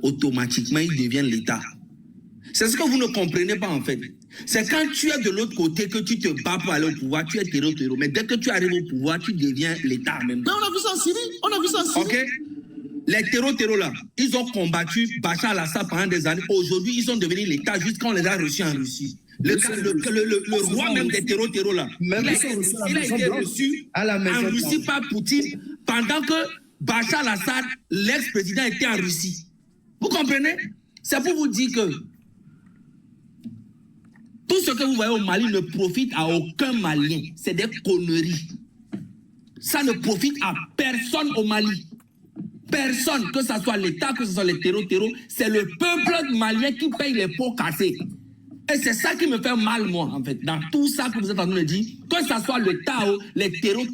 automatiquement, ils deviennent l'État. C'est ce que vous ne comprenez pas en fait. C'est quand tu es de l'autre côté que tu te bats pour aller au pouvoir, tu es terreau. Mais dès que tu arrives au pouvoir, tu deviens l'État même. Mais on a vu ça en Syrie. Ok. Les terreaux là, ils ont combattu Bachar al-Assad pendant des années. Aujourd'hui, ils sont devenus l'État juste quand on les a reçus en Russie. Le roi même des terreaux là, il a été reçu en Russie par Poutine pendant que Bachar al-Assad, l'ex-président, était en Russie. Vous comprenez? C'est pour vous dire que tout ce que vous voyez au Mali ne profite à aucun Malien. C'est des conneries. Ça ne profite à personne au Mali. Personne, que ce soit l'État, que ce soit les terreaux, c'est le peuple malien qui paye les pots cassés. Et c'est ça qui me fait mal, moi, en fait, dans tout ça que vous êtes en train de dire, que ce soit le Tao, les terreaux,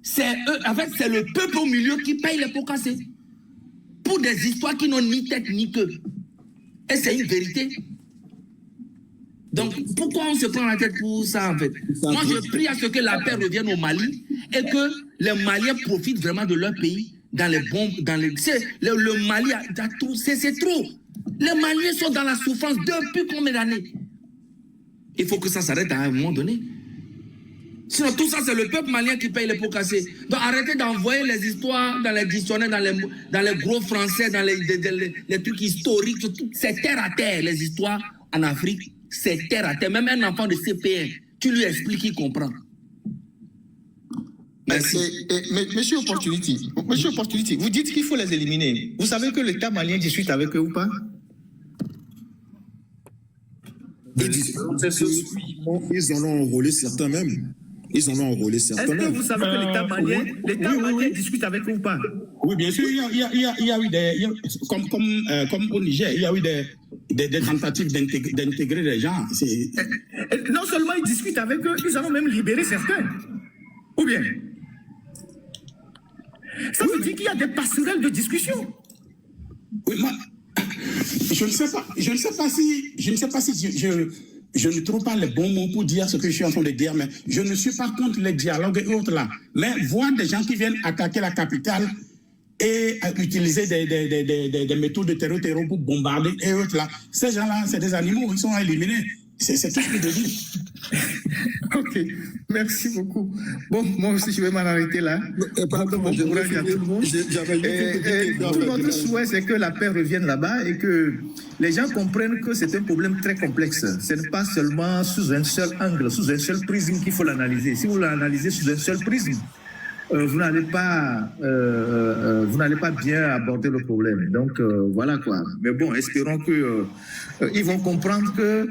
c'est eux, en fait, c'est le peuple au milieu qui paye les pots cassés. Pour des histoires qui n'ont ni tête ni queue. Et c'est une vérité. Donc, pourquoi on se prend la tête pour ça, en fait? Moi, je prie à ce que la paix revienne au Mali et que les Maliens profitent vraiment de leur pays dans les bombes, dans les... Le Mali a tout, c'est trop. Les Maliens sont dans la souffrance depuis combien d'années? Il faut que ça s'arrête à un moment donné. Sinon, tout ça, c'est le peuple malien qui paye les pots cassés. Donc, arrêtez d'envoyer les histoires dans les dictionnaires, dans les gros français, dans les trucs historiques. C'est terre à terre, les histoires en Afrique. C'est terre à terre. Même un enfant de CPR, tu lui expliques, il comprend. Merci. Monsieur Opportunity, vous dites qu'il faut les éliminer. Vous savez que l'État malien discute avec eux ou pas? Ils en ont enrôlé certains même. Est-ce que vous savez que l'État malien, malien discute avec eux ou pas? Oui, bien sûr, il y a eu des... Comme au Niger, il y a eu des tentatives d'intégrer les gens. Non seulement ils discutent avec eux, ils en ont même libéré certains. Ou bien? Ça veut dire qu'il y a des passerelles de discussion. Oui, moi, je ne sais pas si je ne trouve pas les bons mots pour dire ce que je suis en train de dire, mais je ne suis pas contre les dialogues et autres là. Mais voir des gens qui viennent attaquer la capitale et utiliser des méthodes de terror pour bombarder et autres là, ces gens-là, c'est des animaux, ils sont éliminés. C'est tout ce que je dis. Ok, merci beaucoup. Bon, moi aussi, je vais m'en arrêter là. Bon courage à tout le monde. Tout notre souhait, c'est que la paix revienne là-bas et que les gens comprennent que c'est un problème très complexe. Ce n'est pas seulement sous un seul angle, sous un seul prisme qu'il faut l'analyser. Si vous l'analysez sous un seul prisme, vous n'allez pas bien aborder le problème. Donc, voilà quoi. Mais bon, espérons qu'ils vont comprendre que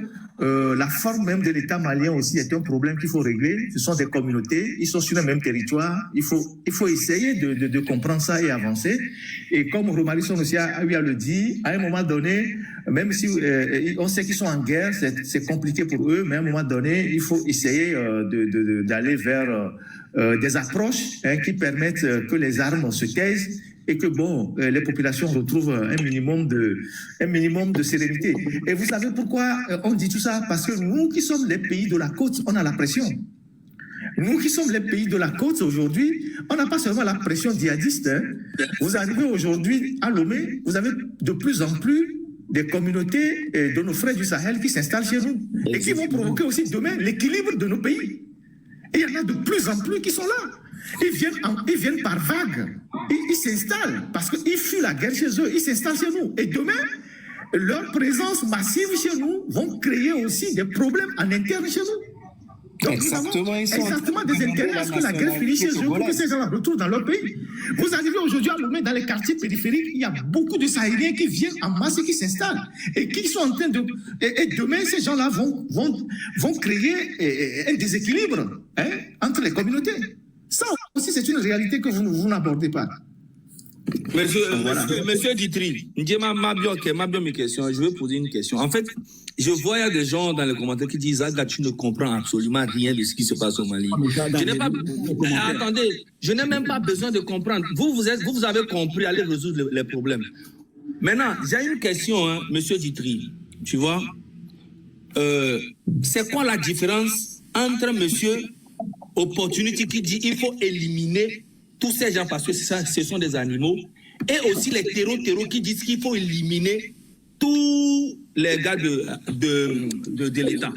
la forme même de l'État malien aussi est un problème qu'il faut régler. Ce sont des communautés, ils sont sur le même territoire. Il faut essayer de comprendre ça et avancer. Et comme Romarison aussi a eu à le dire, à un moment donné, même si on sait qu'ils sont en guerre, c'est compliqué pour eux, mais à un moment donné, il faut essayer d'aller vers des approches qui permettent que les armes se taisent et que bon, les populations retrouvent un minimum de sérénité. Et vous savez pourquoi on dit tout ça? Parce que nous qui sommes les pays de la côte, on a la pression. Nous qui sommes les pays de la côte aujourd'hui, on n'a pas seulement la pression djihadiste. Hein. Vous arrivez aujourd'hui à Lomé, vous avez de plus en plus des communautés de nos frères du Sahel qui s'installent chez nous et qui vont provoquer aussi demain l'équilibre de nos pays. Et il y en a de plus en plus qui sont là. Ils viennent par vagues. Ils s'installent parce qu'ils fuient la guerre chez eux. Ils s'installent chez nous. Et demain, leur présence massive chez nous vont créer aussi des problèmes en interne chez nous. Donc, exactement des intérêts à ce que la guerre finisse chez eux pour que ces gens retrouvent dans leur pays. Vous arrivez aujourd'hui à Lomé, dans les quartiers périphériques, il y a beaucoup de Sahéliens qui viennent en masse et qui s'installent. Et qui sont en train de... Et demain, ces gens-là vont créer un déséquilibre entre les communautés. Ça aussi, c'est une réalité que vous n'abordez pas. Monsieur Ditri, je vais poser une question. En fait, je vois des gens dans les commentaires qui disent « tu ne comprends absolument rien de ce qui se passe au Mali ». Attendez, je n'ai même pas besoin de comprendre. Vous avez compris, allez résoudre les problèmes. Maintenant, j'ai une question, hein, monsieur Ditri. Tu vois, c'est quoi la différence entre monsieur Opportunity qui dit il faut éliminer tous ces gens parce que ce sont des animaux et aussi les terreaux qui disent qu'il faut éliminer tous les gars de l'État.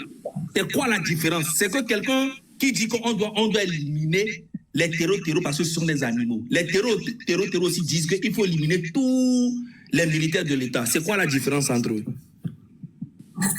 C'est quoi la différence? C'est que quelqu'un qui dit qu'on doit éliminer les terreaux parce que ce sont des animaux. Les terreaux aussi disent qu'il faut éliminer tous les militaires de l'État. C'est quoi la différence entre eux?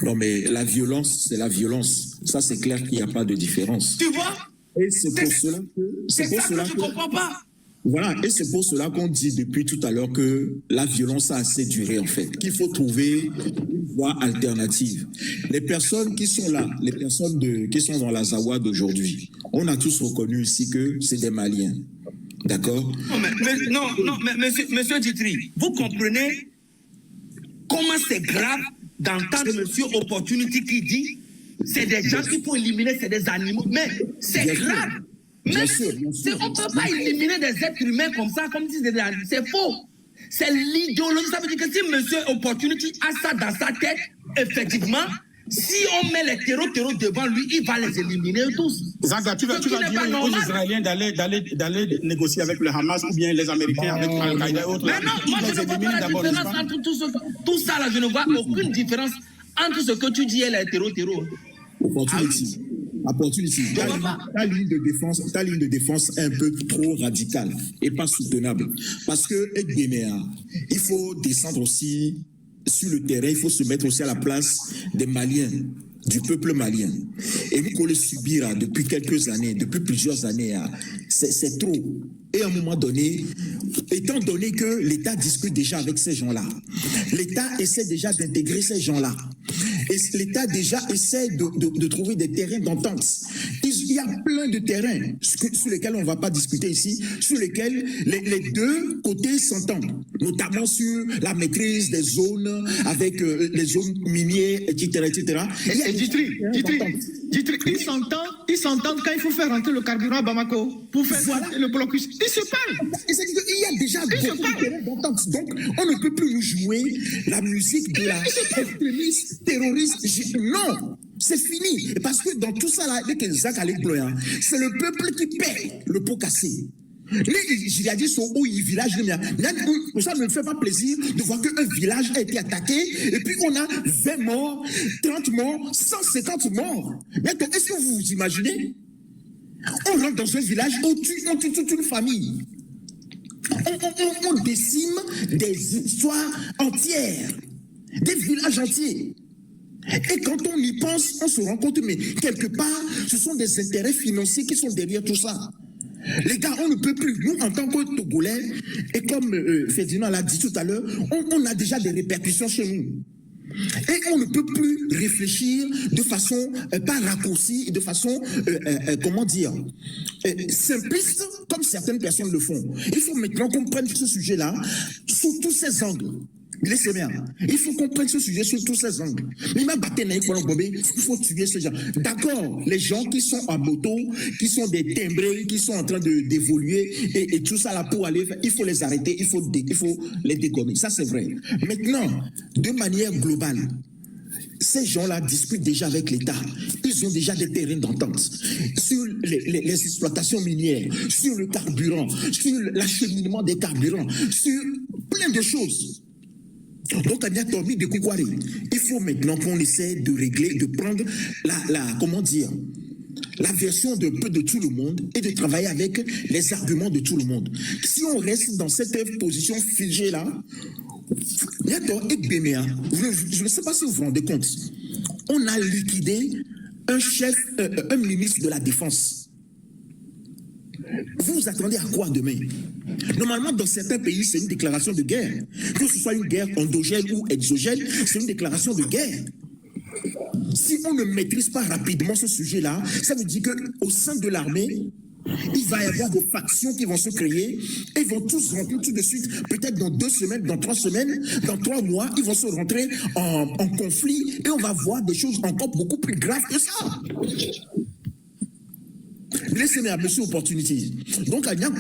Non, mais la violence, c'est la violence. Ça, c'est clair qu'il n'y a pas de différence. Tu vois? Et c'est pour cela que... C'est ça que tu ne comprends pas. Voilà, et c'est pour cela qu'on dit depuis tout à l'heure que la violence a assez duré, en fait, qu'il faut trouver une voie alternative. Les personnes qui sont là, les personnes qui sont dans la Zawa d'aujourd'hui, on a tous reconnu ici que c'est des Maliens. D'accord? Non, mais monsieur Ditry, vous comprenez comment c'est grave d'entendre monsieur Opportunity qui dit c'est des gens qu'il faut éliminer, c'est des animaux. Mais c'est grave. Bien sûr. On ne peut pas éliminer des êtres humains comme ça, comme si c'était des animaux. C'est faux. C'est l'idéologie. Ça veut dire que si monsieur Opportunity a ça dans sa tête, effectivement, si on met les terreaux devant lui, il va les éliminer tous. Zaga, tu vas dire aux Israéliens d'aller négocier avec le Hamas ou bien les Américains avec Al-Qaïda et autres. Mais non, moi je ne vois pas la différence entre tout ça là. Je ne vois aucune différence entre ce que tu dis et les terreaux. Opportunity. Ta ligne de défense est un peu trop radicale et pas soutenable. Parce que il faut descendre aussi sur le terrain, il faut se mettre aussi à la place des Maliens, du peuple malien. Et nous qu'on le subira depuis quelques années, depuis plusieurs années, c'est trop. Et à un moment donné, étant donné que l'État discute déjà avec ces gens-là, l'État essaie déjà d'intégrer ces gens-là. Et l'État déjà essaie de trouver des terrains d'entente. Il y a plein de terrains sur lesquels on ne va pas discuter ici, sur lesquels les deux côtés s'entendent, notamment sur la maîtrise des zones, avec les zones minières, etc. Et Ditry, ils s'entendent quand il faut faire rentrer le carburant à Bamako pour faire le blocus. Ils se parlent. Il y a déjà beaucoup de terrains d'entente. Donc, on ne peut plus nous jouer la musique de la extrémiste, terroriste. Non, c'est fini. Parce que dans tout ça, là, c'est le peuple qui paie le pot cassé. Les djihadistes sont où ils village. Ça ne me fait pas plaisir de voir qu'un village a été attaqué et puis on a 20 morts, 30 morts, 150 morts. Mais est-ce que vous vous imaginez? On rentre dans un village, on tue toute une famille. On décime des histoires entières, des villages entiers. Et quand on y pense, on se rend compte, mais quelque part, ce sont des intérêts financiers qui sont derrière tout ça. Les gars, on ne peut plus. Nous, en tant que Togolais, et comme Ferdinand l'a dit tout à l'heure, on a déjà des répercussions chez nous. Et on ne peut plus réfléchir de façon pas raccourcie, de façon, simpliste, comme certaines personnes le font. Il faut maintenant qu'on prenne ce sujet-là sous tous ses angles. Laissez bien. Il faut qu'on prenne ce sujet sur tous ces angles. Il faut tuer ces gens. D'accord, les gens qui sont en moto, qui sont des timbrés, qui sont en train d'évoluer et tout ça là pour aller, il faut les arrêter, il faut les dégommer. Ça c'est vrai. Maintenant, de manière globale, ces gens-là discutent déjà avec l'État. Ils ont déjà des terrains d'entente sur les exploitations minières, sur le carburant, sur l'acheminement des carburants, sur plein de choses. Donc, il faut maintenant qu'on essaie de régler, de prendre la version de tout le monde et de travailler avec les arguments de tout le monde. Si on reste dans cette position figée-là, je ne sais pas si vous vous rendez compte, on a liquidé un ministre de la Défense. Vous vous attendez à quoi demain? Normalement, dans certains pays, c'est une déclaration de guerre. Que ce soit une guerre endogène ou exogène, c'est une déclaration de guerre. Si on ne maîtrise pas rapidement ce sujet-là, ça veut dire qu'au sein de l'armée, il va y avoir des factions qui vont se créer et vont tous rentrer tout de suite, peut-être dans 2 semaines, dans 3 semaines, dans 3 mois, ils vont se rentrer en conflit et on va voir des choses encore beaucoup plus graves que ça. Laissez-moi à monsieur Opportunity. Donc, il y a une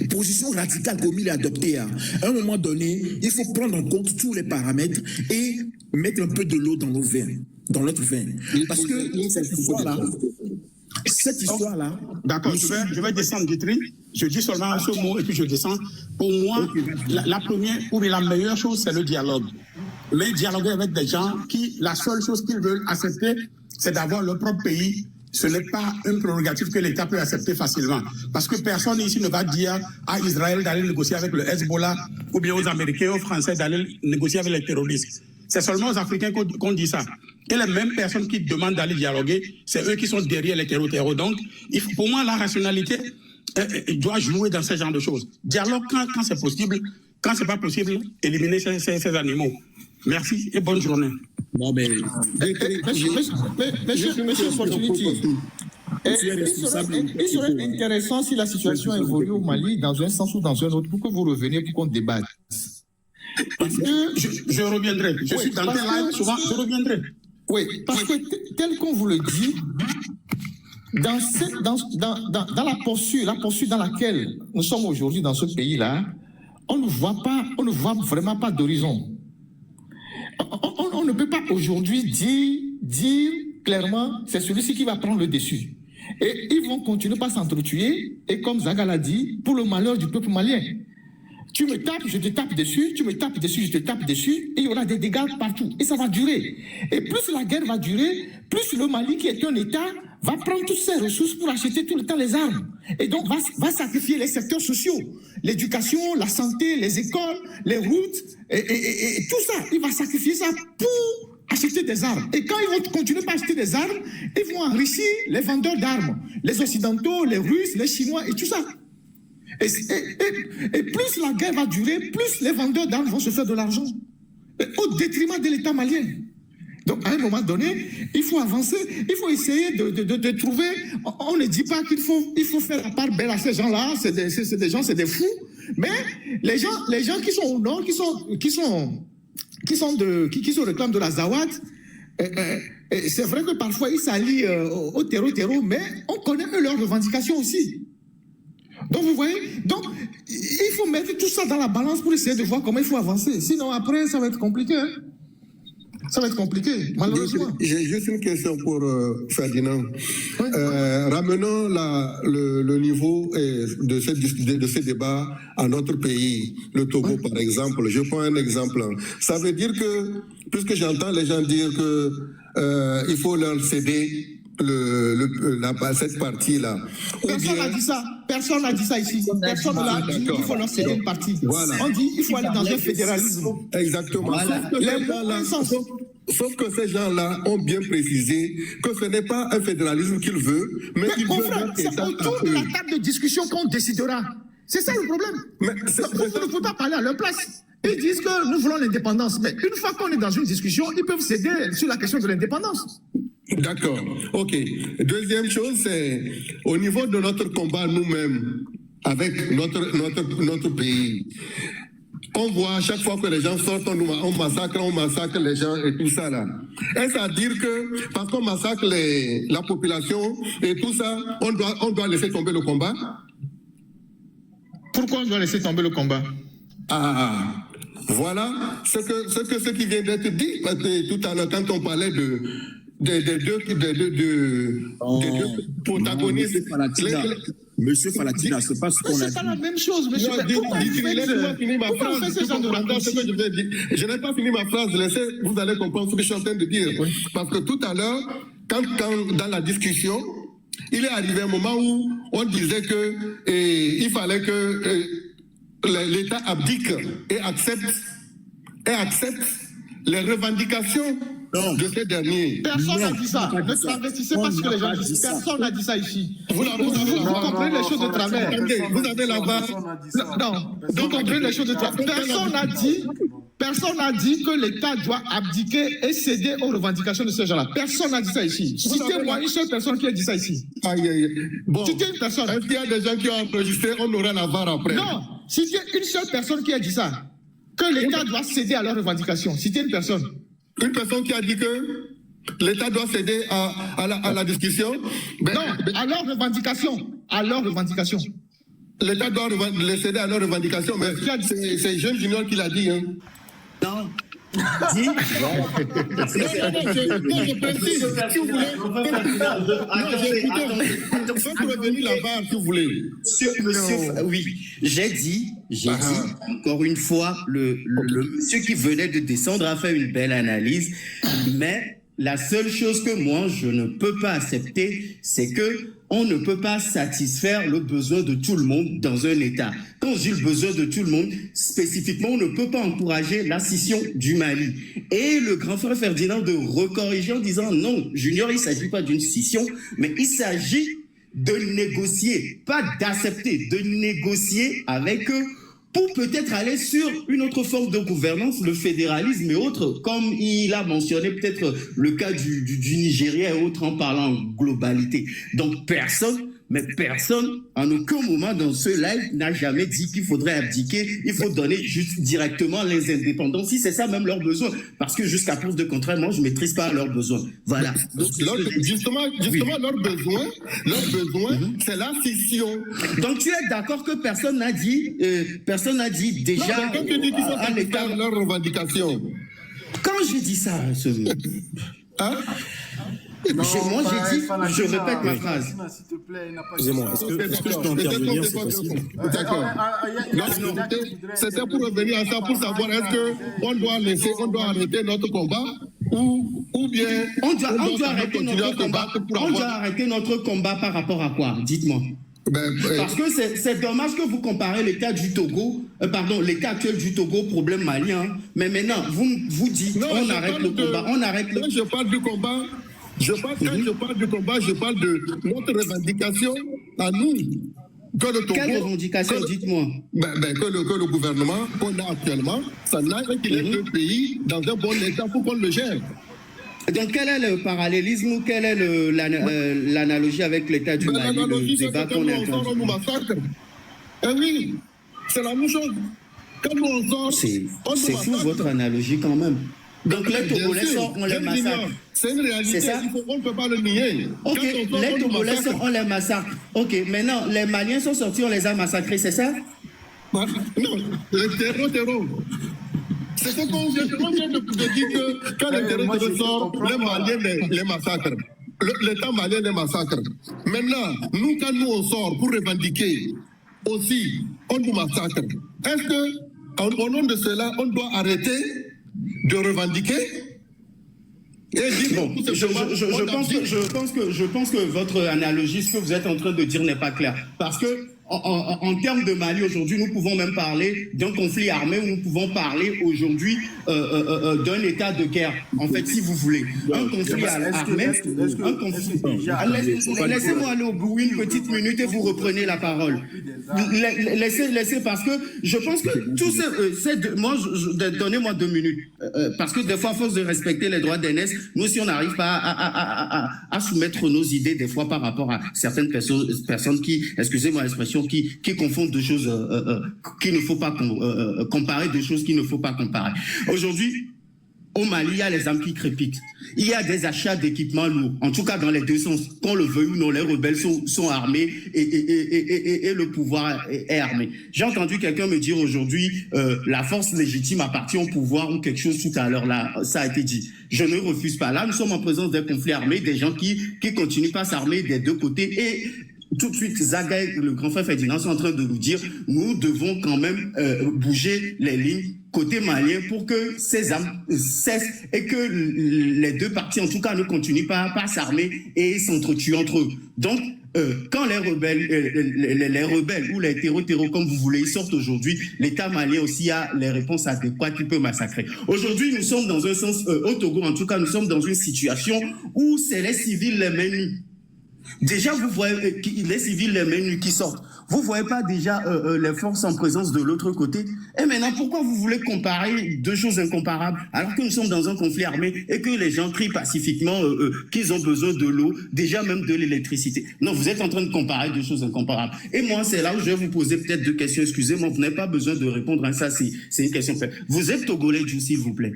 position radicale comme il est adopté. À un moment donné, il faut prendre en compte tous les paramètres et mettre un peu de l'eau dans notre vin. Parce que cette fois-là, cette histoire-là... D'accord, je vais descendre du tri. Je dis seulement ce mot et puis je descends. Pour moi, la première ou la meilleure chose, c'est le dialogue. Mais dialoguer avec des gens qui, la seule chose qu'ils veulent accepter, c'est d'avoir leur propre pays. Ce n'est pas une prérogative que l'État peut accepter facilement. Parce que personne ici ne va dire à Israël d'aller négocier avec le Hezbollah ou bien aux Américains, aux Français d'aller négocier avec les terroristes. C'est seulement aux Africains qu'on dit ça. Et les mêmes personnes qui demandent d'aller dialoguer, c'est eux qui sont derrière les terreaux. Donc, pour moi, la rationalité doit jouer dans ce genre de choses. Dialogue quand c'est possible. Quand ce n'est pas possible, éliminer ces animaux. Merci et bonne journée. Non, mais... Monsieur Opportunity, il serait intéressant si la situation évolue au Mali dans un sens ou dans un autre pour que vous reveniez pour qu'on débatte. Parce que je reviendrai. Je suis dans tes lives, souvent, je reviendrai. Oui, parce que tel qu'on vous le dit, dans la poursuite dans laquelle nous sommes aujourd'hui dans ce pays-là, on ne voit vraiment pas d'horizon. On ne peut pas aujourd'hui dire clairement c'est celui-ci qui va prendre le dessus. Et ils vont continuer par s'entretuer, et comme Zaga l'a dit, pour le malheur du peuple malien. Tu me tapes, je te tape dessus, tu me tapes dessus, je te tape dessus, et il y aura des dégâts partout. Et ça va durer. Et plus la guerre va durer, plus le Mali, qui est un État, va prendre toutes ses ressources pour acheter tout le temps les armes. Et donc va sacrifier les secteurs sociaux, l'éducation, la santé, les écoles, les routes, et tout ça. Il va sacrifier ça pour acheter des armes. Et quand ils vont continuer par acheter des armes, ils vont enrichir les vendeurs d'armes, les Occidentaux, les Russes, les Chinois, et tout ça. Et plus la guerre va durer, plus les vendeurs d'armes vont se faire de l'argent, au détriment de l'État malien. Donc, à un moment donné, il faut avancer, il faut essayer de trouver... On ne dit pas qu'il faut faire la part belle à ces gens-là, c'est des gens, c'est des fous, mais les gens qui sont au nord, qui se réclament de la Zawad, c'est vrai que parfois ils s'allient au terreau, mais on connaît leurs revendications aussi. Donc, vous voyez, il faut mettre tout ça dans la balance pour essayer de voir comment il faut avancer. Sinon, après, ça va être compliqué. Hein? Ça va être compliqué, malheureusement. J'ai juste une question pour Ferdinand. Oui. Ramenons le niveau de ce débat à notre pays, le Togo par exemple. Je prends un exemple. Ça veut dire que, puisque j'entends les gens dire qu'il faut leur céder cette partie-là. Personne n'a dit ça. Personne n'a dit ça ici. Personne n'a dit qu'il faut leur céder une partie. Voilà. On dit qu'il faut aller dans un fédéralisme. Exactement. Voilà. Sauf que ces gens-là ont bien précisé que ce n'est pas un fédéralisme qu'ils veulent, mais ils veulent... C'est autour de la table de discussion qu'on décidera. C'est ça le problème. Vous ne pouvez pas parler à leur place. Ils disent que nous voulons l'indépendance. Mais une fois qu'on est dans une discussion, ils peuvent céder sur la question de l'indépendance. D'accord. OK. Deuxième chose, c'est au niveau de notre combat nous-mêmes, avec notre pays. On voit à chaque fois que les gens sortent, on massacre les gens et tout ça là. Est-ce à dire que parce qu'on massacre la population et tout ça, on doit laisser tomber le combat? Pourquoi on doit laisser tomber le combat? Voilà ce qui vient d'être dit tout à l'heure quand on parlait des deux protagonistes. Monsieur Falatina, c'est pas ce qu'on a dit. C'est pas la même chose, monsieur. Laissez-moi finir ma phrase. Je n'ai pas fini ma phrase. Vous allez comprendre ce que je suis en train de dire. Oui. Parce que tout à l'heure, quand dans la discussion, il est arrivé un moment où on disait qu'il fallait que l'État abdique et accepte les revendications de ces derniers. Personne n'a dit ça. Ne travestissez pas ce que les gens disent. Personne n'a dit ça ici. Vous comprenez les choses de travers. Vous avez la base. Non, vous comprenez les choses de travers. Personne n'a dit que l'État doit abdiquer et céder aux revendications de ces gens-là. Personne n'a dit ça ici. Citez-moi une seule personne qui a dit ça ici. Bon, citez une personne. Est-ce qu'il y a des gens qui ont enregistré? On aura la barre après. Non, citez une seule personne qui a dit ça. Que l'État doit céder à leurs revendications. Citez une personne. Une personne qui a dit que l'État doit céder à la discussion? Non, à leurs revendications. À leurs revendications. L'État doit céder à leurs revendications, mais c'est Jeune Junior qui l'a dit. Hein. Non, dit... Je précise, si vous voulez... Faites revenir la barre, si vous voulez. Monsieur, oui, j'ai dit, encore une fois, le monsieur qui venait de descendre a fait une belle analyse, mais la seule chose que moi, je ne peux pas accepter, c'est que on ne peut pas satisfaire le besoin de tout le monde dans un État. Quand je dis le besoin de tout le monde, spécifiquement, on ne peut pas encourager la scission du Mali. Et le grand frère Ferdinand de recorriger en disant non, Junior, il ne s'agit pas d'une scission, mais il s'agit de négocier, pas d'accepter, de négocier avec eux pour peut-être aller sur une autre forme de gouvernance, le fédéralisme et autres, comme il a mentionné peut-être le cas du Nigeria et autres en parlant en globalité. Donc personne, en aucun moment dans ce live n'a jamais dit qu'il faudrait abdiquer, il faut donner juste directement les indépendants, si c'est ça même leurs besoins. Parce que jusqu'à preuve de contraire, moi je ne maîtrise pas leurs besoins. Voilà. Donc, justement leurs besoins, c'est la scission. Donc tu es d'accord que personne n'a dit déjà... Non, quand tu dis qu'ils sont satisfaits de leurs revendications. Quand j'ai dit ça, Hein? Non, moi j'ai dit, je répète ma phrase. Excusez-moi, est-ce que je peux intervenir, c'est possible? D'accord. C'était pour revenir à ça, pour savoir est-ce qu'on doit arrêter notre combat ou bien on doit arrêter notre combat. On doit arrêter notre combat par rapport à quoi? Dites-moi. Parce que c'est dommage que vous comparez l'état du Togo, l'état actuel du Togo, problème malien, mais maintenant vous dites non, on arrête le combat, on arrête le... Quand je parle du combat, quand je parle du combat, je parle de notre revendication à nous. Que le Togo, quelle revendication, dites-moi? Que le gouvernement qu'on a actuellement, ça n'a qu'il ait deux pays dans un bon état pour qu'on le gère. Donc, quel est le parallélisme ou quelle est l'analogie avec l'état du Mali, le débat qu'on est en train de faire? Eh oui, c'est la même chose. Quand nous on sort, c'est fou votre analogie quand même. Donc, les Togolais sortent, on les massacre. C'est une réalité, on ne peut pas le nier. Ok, les Togolais sortent, on les massacre. Ok, maintenant, les Maliens sont sortis, on les a massacrés, c'est ça? Non, le terreau. C'est ce qu'on vient de dire que quand les terroristes sortent, les Maliens les massacrent. L'État malien les massacre. Maintenant, nous, quand nous on sort pour revendiquer aussi, on nous massacre. Est-ce que, au nom de cela, on doit arrêter de revendiquer? Bon, je pense que votre analogie, ce que vous êtes en train de dire n'est pas clair. Parce que en termes de Mali aujourd'hui, nous pouvons même parler d'un conflit armé ou nous pouvons parler aujourd'hui d'un état de guerre. En fait, si vous voulez, un conflit armé, laissez-moi aller au bout une petite minute et vous reprenez la parole. Laissez parce que je pense que tout donnez-moi 2 minutes parce que des fois, à force de respecter les droits d'aînés, nous aussi on n'arrive pas à soumettre nos idées des fois par rapport à certaines personnes qui, excusez-moi l'expression, qui confondent deux choses qu'il ne faut pas comparer, deux choses qu'il ne faut pas comparer. Aujourd'hui, au Mali, il y a les armes qui crépitent. Il y a des achats d'équipements lourds. En tout cas, dans les deux sens. Qu'on le veuille ou non, les rebelles sont armés et le pouvoir est armé. J'ai entendu quelqu'un me dire aujourd'hui, la force légitime appartient au pouvoir ou quelque chose tout à l'heure là. Ça a été dit. Je ne refuse pas. Là, nous sommes en présence d'un conflit armé, des gens qui continuent pas à s'armer des deux côtés et tout de suite, Zaga et le grand frère Ferdinand sont en train de nous dire nous devons quand même bouger les lignes côté malien pour que ces armes cessent et que les deux parties, en tout cas, ne continuent pas à s'armer et s'entretuer entre eux. Donc, quand les rebelles ou les terreaux, comme vous voulez, ils sortent aujourd'hui, l'État malien aussi a les réponses adéquates qu'il peut massacrer. Aujourd'hui, nous sommes dans un sens, au Togo, en tout cas, nous sommes dans une situation où c'est les civils les mains nues. Déjà, vous voyez les civils, les menus qui sortent. Vous voyez pas déjà les forces en présence de l'autre côté? Et maintenant, pourquoi vous voulez comparer deux choses incomparables alors que nous sommes dans un conflit armé et que les gens crient pacifiquement qu'ils ont besoin de l'eau, déjà même de l'électricité? Non, vous êtes en train de comparer deux choses incomparables. Et moi, c'est là où je vais vous poser peut-être 2 questions. Excusez-moi, vous n'avez pas besoin de répondre à ça, c'est une question faite. Vous êtes Togolais, s'il vous plaît?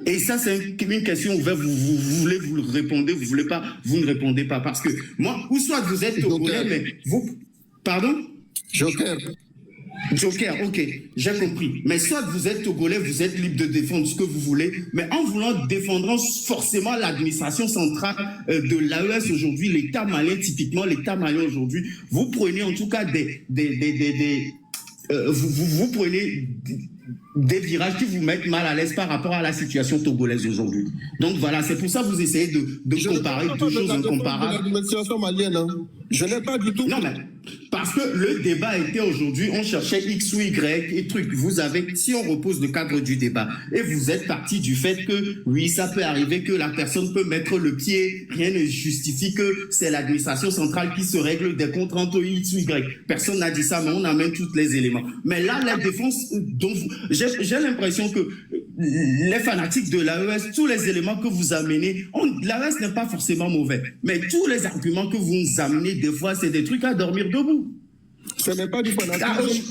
Et ça, c'est une question ouverte. Vous voulez, vous le répondez, vous voulez pas, vous ne répondez pas. Parce que moi, ou soit vous êtes Togolais, mais vous... Pardon? Joker. Joker, ok, j'ai compris. Mais soit vous êtes Togolais, vous êtes libre de défendre ce que vous voulez, mais en voulant défendre forcément l'administration centrale de l'AES aujourd'hui, l'État malien, typiquement l'État malien aujourd'hui, vous prenez en tout cas vous prenez des virages qui vous mettent mal à l'aise par rapport à la situation togolaise aujourd'hui. Donc voilà, c'est pour ça que vous essayez de comparer deux choses incomparables. L'administration malienne, hein. Je n'ai pas du tout. Non, mais parce que le débat était aujourd'hui, on cherchait X ou Y et truc. Vous avez, si on repose le cadre du débat, et vous êtes parti du fait que, oui, ça peut arriver que la personne peut mettre le pied, rien ne justifie que c'est l'administration centrale qui se règle des comptes entre X ou Y. Personne n'a dit ça, mais on amène tous les éléments. Mais là, la défense, dont j'ai l'impression que les fanatiques de l'AES, tous les éléments que vous amenez, l'AES n'est pas forcément mauvais, mais tous les arguments que vous nous amenez, des fois, c'est des trucs à dormir debout. Ce n'est pas du fanatisme.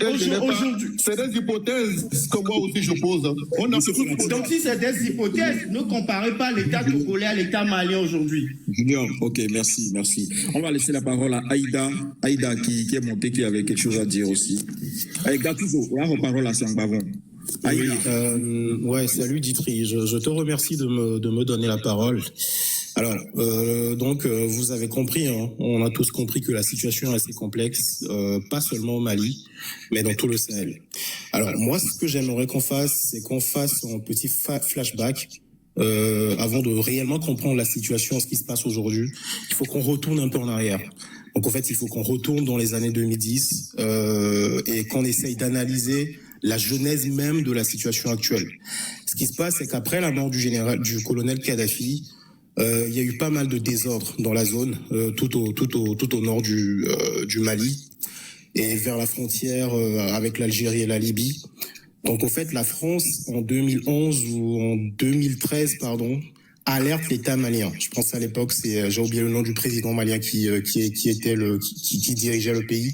C'est des hypothèses que moi aussi je pose. Donc si c'est des hypothèses, ne comparez pas l'État togolais à l'État malien aujourd'hui. Junior, ok, merci. On va laisser la parole à Aïda qui est montée, qui avait quelque chose à dire aussi. Aïda, toujours, la parole à Sangbavon. Oui, salut Ditri, je te remercie de me donner la parole. Alors, donc, vous avez compris, hein, on a tous compris que la situation est assez complexe, pas seulement au Mali, mais dans tout le Sahel. Alors, moi, ce que j'aimerais qu'on fasse, c'est qu'on fasse un petit flashback avant de réellement comprendre la situation, ce qui se passe aujourd'hui. Il faut qu'on retourne un peu en arrière. Donc, en fait, il faut qu'on retourne dans les années 2010 et qu'on essaye d'analyser la genèse même de la situation actuelle. Ce qui se passe, c'est qu'après la mort du colonel Kadhafi, il y a eu pas mal de désordres dans la zone, tout au nord du Mali et vers la frontière avec l'Algérie et la Libye. Donc, en fait, la France, en 2011 ou en 2013, alerte l'État malien. Je pense à l'époque, j'ai oublié le nom du président malien qui dirigeait le pays.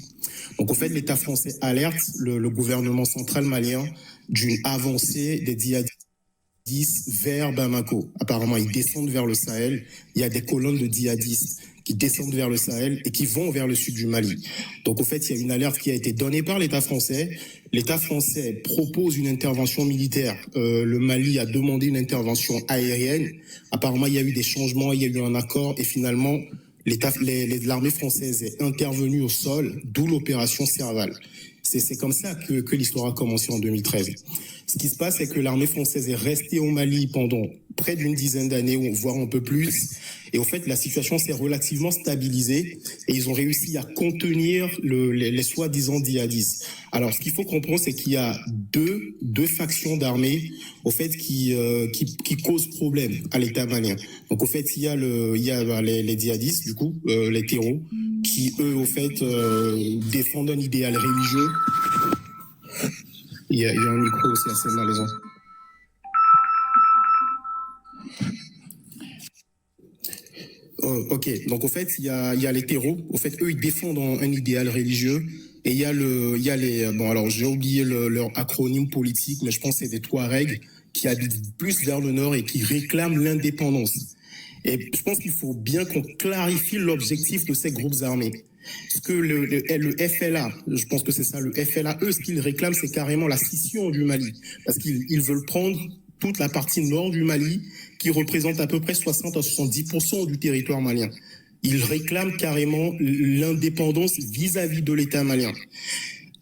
Donc, en fait, l'État français alerte le gouvernement central malien d'une avancée des djihadistes vers Bamako. Apparemment, ils descendent vers le Sahel. Il y a des colonnes de djihadistes qui descendent vers le Sahel et qui vont vers le sud du Mali. Donc, en fait, il y a une alerte qui a été donnée par l'État français. L'État français propose une intervention militaire. Le Mali a demandé une intervention aérienne. Apparemment, il y a eu des changements, il y a eu un accord et finalement, l'armée française est intervenue au sol, d'où l'opération Serval. C'est comme ça que l'histoire a commencé en 2013. Ce qui se passe, c'est que l'armée française est restée au Mali pendant près d'une dizaine d'années, voire un peu plus. Et au fait, la situation s'est relativement stabilisée et ils ont réussi à contenir les soi-disant djihadistes. Alors, ce qu'il faut comprendre, c'est qu'il y a deux factions d'armées, au fait, qui causent problème à l'État malien. Donc, au fait, il y a les djihadistes, du coup, les terreaux, qui, eux, au fait, défendent un idéal religieux. Il y a un micro aussi assez malaisant. Ok, donc au fait, il y a les terreaux. Au fait, eux, ils défendent un idéal religieux. Et il y a les... Bon, alors, j'ai oublié leur acronyme politique, mais je pense que c'est des Touaregs qui habitent plus vers le nord et qui réclament l'indépendance. Et je pense qu'il faut bien qu'on clarifie l'objectif de ces groupes armés. Parce que le FLA, je pense que c'est ça, le FLA, eux, ce qu'ils réclament, c'est carrément la scission du Mali. Parce qu'ils veulent prendre toute la partie nord du Mali, qui représente à peu près 60 à 70% du territoire malien. Ils réclament carrément l'indépendance vis-à-vis de l'État malien.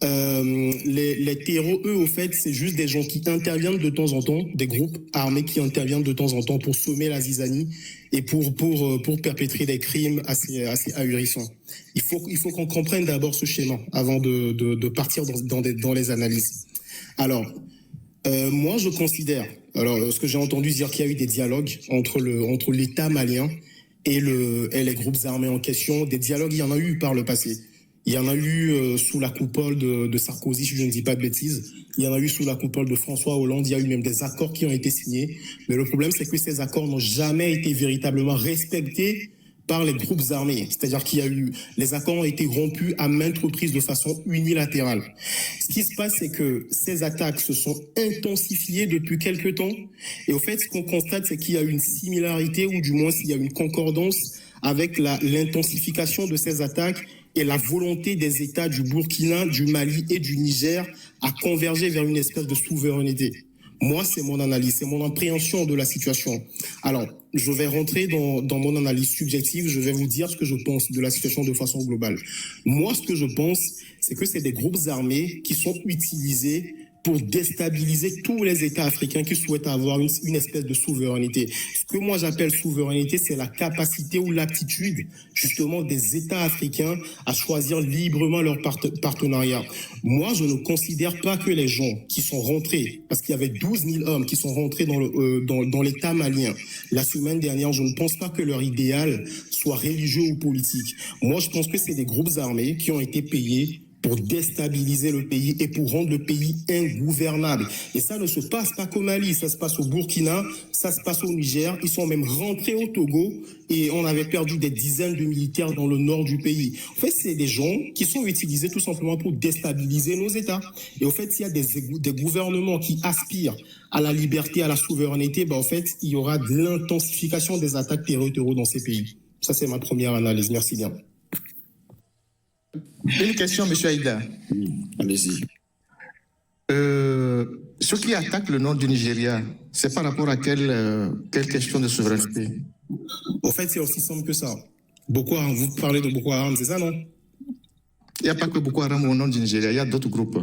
Les terreaux, eux, au fait, c'est juste des gens qui interviennent de temps en temps, des groupes armés qui interviennent de temps en temps pour semer la zizanie et pour perpétrer des crimes assez ahurissants. Il faut qu'on comprenne d'abord ce schéma avant de partir dans les analyses. Alors, moi, je considère, ce que j'ai entendu dire qu'il y a eu des dialogues entre l'État malien et les groupes armés en question. Des dialogues, il y en a eu par le passé. Il y en a eu sous la coupole de Sarkozy, si je ne dis pas de bêtises. Il y en a eu sous la coupole de François Hollande. Il y a eu même des accords qui ont été signés. Mais le problème, c'est que ces accords n'ont jamais été véritablement respectés par les groupes armés. C'est-à-dire les accords ont été rompus à maintes reprises de façon unilatérale. Ce qui se passe, c'est que ces attaques se sont intensifiées depuis quelques temps. Et au fait, ce qu'on constate, c'est qu'il y a une similarité, ou du moins, s'il y a une concordance avec l'intensification de ces attaques et la volonté des États du Burkina, du Mali et du Niger à converger vers une espèce de souveraineté. Moi, c'est mon analyse, c'est mon appréhension de la situation. Alors, je vais rentrer dans mon analyse subjective, je vais vous dire ce que je pense de la situation de façon globale. Moi, ce que je pense, c'est que c'est des groupes armés qui sont utilisés pour déstabiliser tous les États africains qui souhaitent avoir une espèce de souveraineté. Ce que moi j'appelle souveraineté, c'est la capacité ou l'aptitude justement des États africains à choisir librement leur partenariat. Moi, je ne considère pas que les gens qui sont rentrés, parce qu'il y avait 12 000 hommes qui sont rentrés dans l'État malien la semaine dernière, je ne pense pas que leur idéal soit religieux ou politique. Moi, je pense que c'est des groupes armés qui ont été payés pour déstabiliser le pays et pour rendre le pays ingouvernable. Et ça ne se passe pas qu'au Mali, ça se passe au Burkina, ça se passe au Niger. Ils sont même rentrés au Togo et on avait perdu des dizaines de militaires dans le nord du pays. En fait, c'est des gens qui sont utilisés tout simplement pour déstabiliser nos États. Et en fait, s'il y a des gouvernements qui aspirent à la liberté, à la souveraineté, ben en fait, il y aura de l'intensification des attaques territoriales dans ces pays. Ça, c'est ma première analyse. Merci bien. Une question, M. Aïda. Allez-y. Ceux qui attaquent le nord du Nigeria, c'est par rapport à quelle question de souveraineté? En fait, c'est aussi simple que ça. Boko Haram, vous parlez de Boko Haram, c'est ça, non? Il n'y a pas que Boko Haram au nord du Nigeria, il y a d'autres groupes.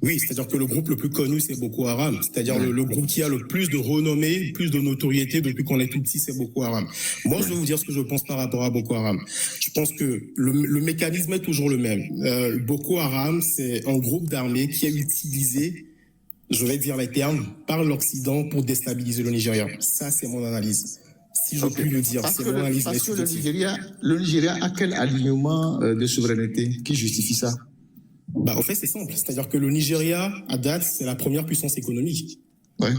Oui, c'est-à-dire que le groupe le plus connu, c'est Boko Haram. C'est-à-dire le groupe qui a le plus de renommée, plus de notoriété depuis qu'on est tout petit, c'est Boko Haram. Moi, je vais vous dire ce que je pense par rapport à Boko Haram. Je pense que le mécanisme est toujours le même. Boko Haram, c'est un groupe d'armées qui est utilisé, je vais dire les termes, par l'Occident pour déstabiliser le Nigeria. Ça, c'est mon analyse. Si je puis le dire, c'est mon analyse. Parce que le Nigeria a quel alignement de souveraineté qui justifie ça? En fait, c'est simple. C'est-à-dire que le Nigeria, à date, c'est la première puissance économique. Ouais.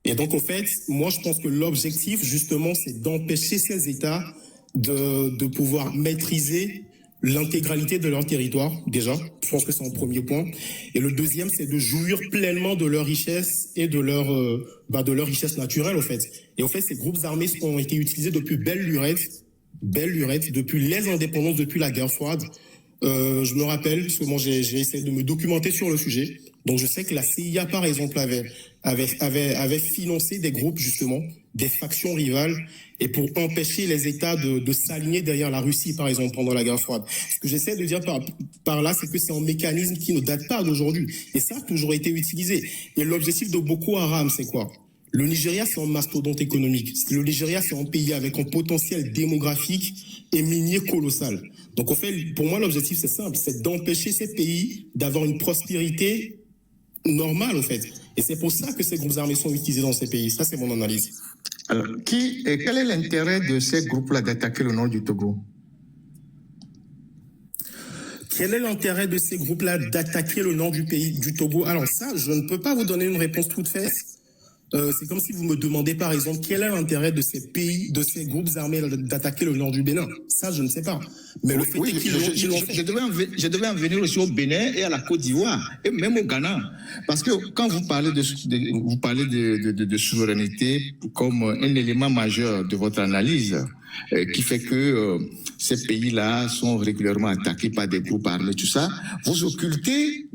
Et donc, en fait, moi, je pense que l'objectif, justement, c'est d'empêcher ces États de pouvoir maîtriser l'intégralité de leur territoire, déjà. Je pense que c'est un premier point. Et le deuxième, c'est de jouir pleinement de leur richesse et de leur richesse naturelle, en fait. Et en fait, ces groupes armés ont été utilisés depuis belle lurette, depuis les indépendances, depuis la guerre froide. Je me rappelle, parce que moi j'ai essayé de me documenter sur le sujet. Donc je sais que la CIA, par exemple, avait financé des groupes, justement, des factions rivales, et pour empêcher les États de s'aligner derrière la Russie, par exemple, pendant la guerre froide. Ce que j'essaie de dire par là, c'est que c'est un mécanisme qui ne date pas d'aujourd'hui. Et ça a toujours été utilisé. Et l'objectif de Boko Haram, c'est quoi? Le Nigeria, c'est un mastodonte économique. Le Nigeria, c'est un pays avec un potentiel démographique et minier colossal. Donc, en fait, pour moi, l'objectif, c'est simple, c'est d'empêcher ces pays d'avoir une prospérité normale, en fait. Et c'est pour ça que ces groupes armés sont utilisés dans ces pays. Ça, c'est mon analyse. Alors, quel est l'intérêt de ces groupes-là d'attaquer le nord du Togo? Quel est l'intérêt de ces groupes-là d'attaquer le nord du pays, du Togo? Alors ça, je ne peux pas vous donner une réponse toute faite. C'est comme si vous me demandez, par exemple, quel est l'intérêt de ces pays, de ces groupes armés d'attaquer le nord du Bénin. Ça, je ne sais pas. Mais le fait est qu'ils l'ont fait. Je devais en venir aussi au Bénin et à la Côte d'Ivoire, et même au Ghana. Parce que quand vous parlez de souveraineté comme un élément majeur de votre analyse, qui fait que ces pays-là sont régulièrement attaqués par des groupes armés, tout ça, vous occultez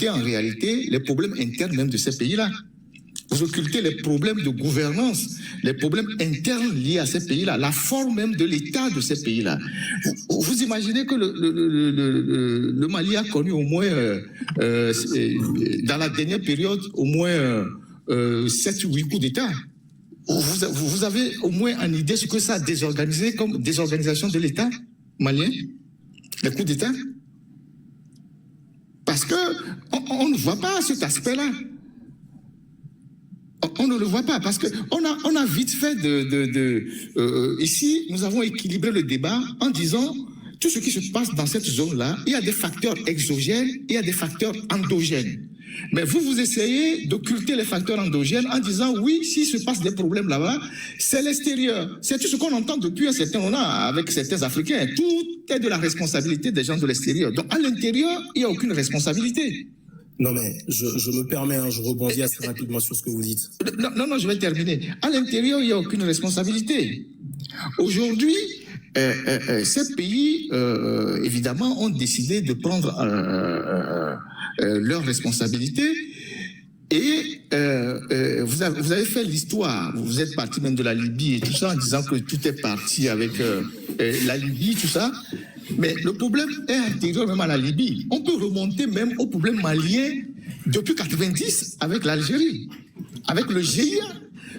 en réalité les problèmes internes même de ces pays-là. Vous occultez les problèmes de gouvernance, les problèmes internes liés à ces pays-là, la forme même de l'État de ces pays-là. Vous imaginez que le Mali a connu au moins, dans la dernière période, au moins 7 ou 8 coups d'État. Vous avez au moins en idée ce que ça a désorganisé comme désorganisation de l'État malien, les coups d'État? Parce qu'on ne voit pas cet aspect-là. On ne le voit pas parce qu'on a vite fait ici, nous avons équilibré le débat en disant tout ce qui se passe dans cette zone-là, il y a des facteurs exogènes, il y a des facteurs endogènes. Mais vous essayez d'occulter les facteurs endogènes en disant oui, s'il se passe des problèmes là-bas, c'est l'extérieur. C'est tout ce qu'on entend depuis un certain moment avec certains Africains. Tout est de la responsabilité des gens de l'extérieur. Donc à l'intérieur, il n'y a aucune responsabilité. Non, mais je me permets, je rebondis assez rapidement sur ce que vous dites. Non, je vais terminer. À l'intérieur, il n'y a aucune responsabilité. Aujourd'hui, ces pays, évidemment, ont décidé de prendre leurs responsabilités. Et vous avez fait l'histoire, vous êtes parti même de la Libye et tout ça, en disant que tout est parti avec la Libye, tout ça. Mais le problème est antérieur même à la Libye. On peut remonter même au problème malien depuis 1990 avec l'Algérie, avec le GIA.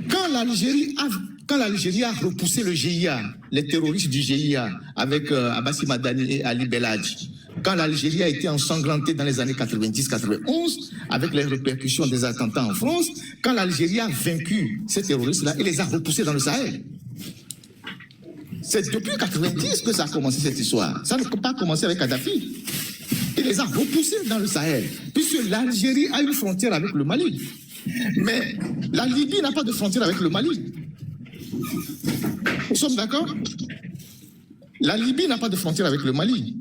Quand l'Algérie a repoussé le GIA, les terroristes du GIA, avec Abbassi Madani et Ali Belhadji, quand l'Algérie a été ensanglantée dans les années 90-91, avec les répercussions des attentats en France, quand l'Algérie a vaincu ces terroristes-là et les a repoussés dans le Sahel. C'est depuis 90 que ça a commencé cette histoire. Ça ne peut pas commencer avec Kadhafi. Il les a repoussés dans le Sahel, puisque l'Algérie a une frontière avec le Mali. Mais la Libye n'a pas de frontière avec le Mali. Nous sommes d'accord? La Libye n'a pas de frontière avec le Mali.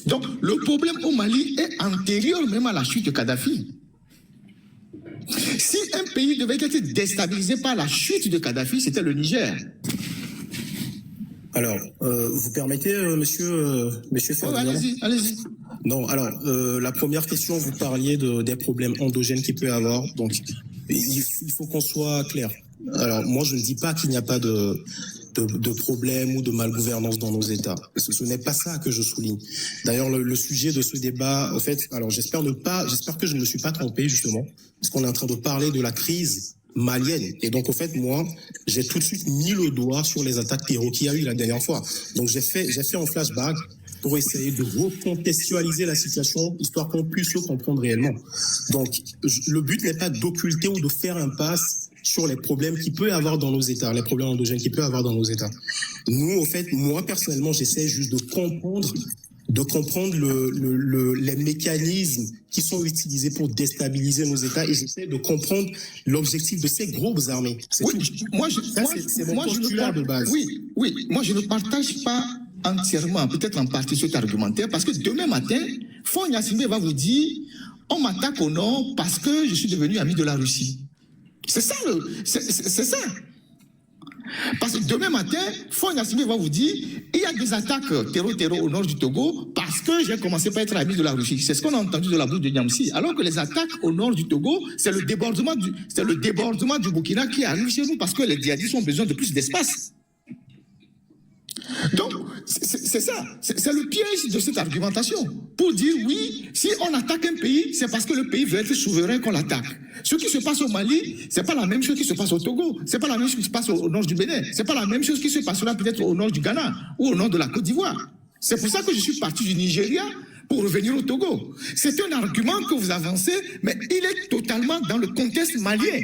Donc, le problème au Mali est antérieur même à la chute de Kadhafi. Si un pays devait être déstabilisé par la chute de Kadhafi, c'était le Niger. Alors, vous permettez, monsieur Ferdinand? Allez-y. Non, alors, la première question, vous parliez des problèmes endogènes qu'il peut y avoir. Donc, il faut qu'on soit clair. Alors, moi, je ne dis pas qu'il n'y a pas de problèmes ou de malgouvernance dans nos États. Ce n'est pas ça que je souligne. D'ailleurs, le sujet de ce débat, en fait, alors j'espère que je ne me suis pas trompé, justement, parce qu'on est en train de parler de la crise malienne. Et donc, en fait, moi, j'ai tout de suite mis le doigt sur les attaques terroristes qu'il y a eu la dernière fois. Donc, j'ai fait un flashback pour essayer de recontextualiser la situation, histoire qu'on puisse le comprendre réellement. Donc, le but n'est pas d'occulter ou de faire impasse sur les problèmes qu'il peut y avoir dans nos États, les problèmes endogènes qu'il peut y avoir dans nos États. Nous, au fait, moi, personnellement, j'essaie juste de comprendre les mécanismes qui sont utilisés pour déstabiliser nos États et j'essaie de comprendre l'objectif de ces groupes armés. C'est mon postulat de base. Oui, moi je ne partage pas entièrement, peut-être en partie cet argumentaire, parce que demain matin, Faure Gnassingbé va vous dire on m'attaque au nord parce que je suis devenu ami de la Russie. C'est ça. Parce que demain matin, Faure Gnassingbé va vous dire il y a des attaques terreau au nord du Togo parce que j'ai commencé par être ami de la Russie. C'est ce qu'on a entendu de la bouche de Niamsi. Alors que les attaques au nord du Togo, c'est le débordement du Burkina qui arrive chez nous parce que les djihadistes ont besoin de plus d'espace. Donc, c'est ça. C'est le piège de cette argumentation. Pour dire oui, si on attaque un pays, c'est parce que le pays veut être souverain qu'on l'attaque. Ce qui se passe au Mali, c'est pas la même chose qui se passe au Togo. C'est pas la même chose qui se passe au nord du Bénin. C'est pas la même chose qui se passera peut-être au nord du Ghana ou au nord de la Côte d'Ivoire. C'est pour ça que je suis parti du Nigeria pour revenir au Togo. C'est un argument que vous avancez, mais il est totalement dans le contexte malien.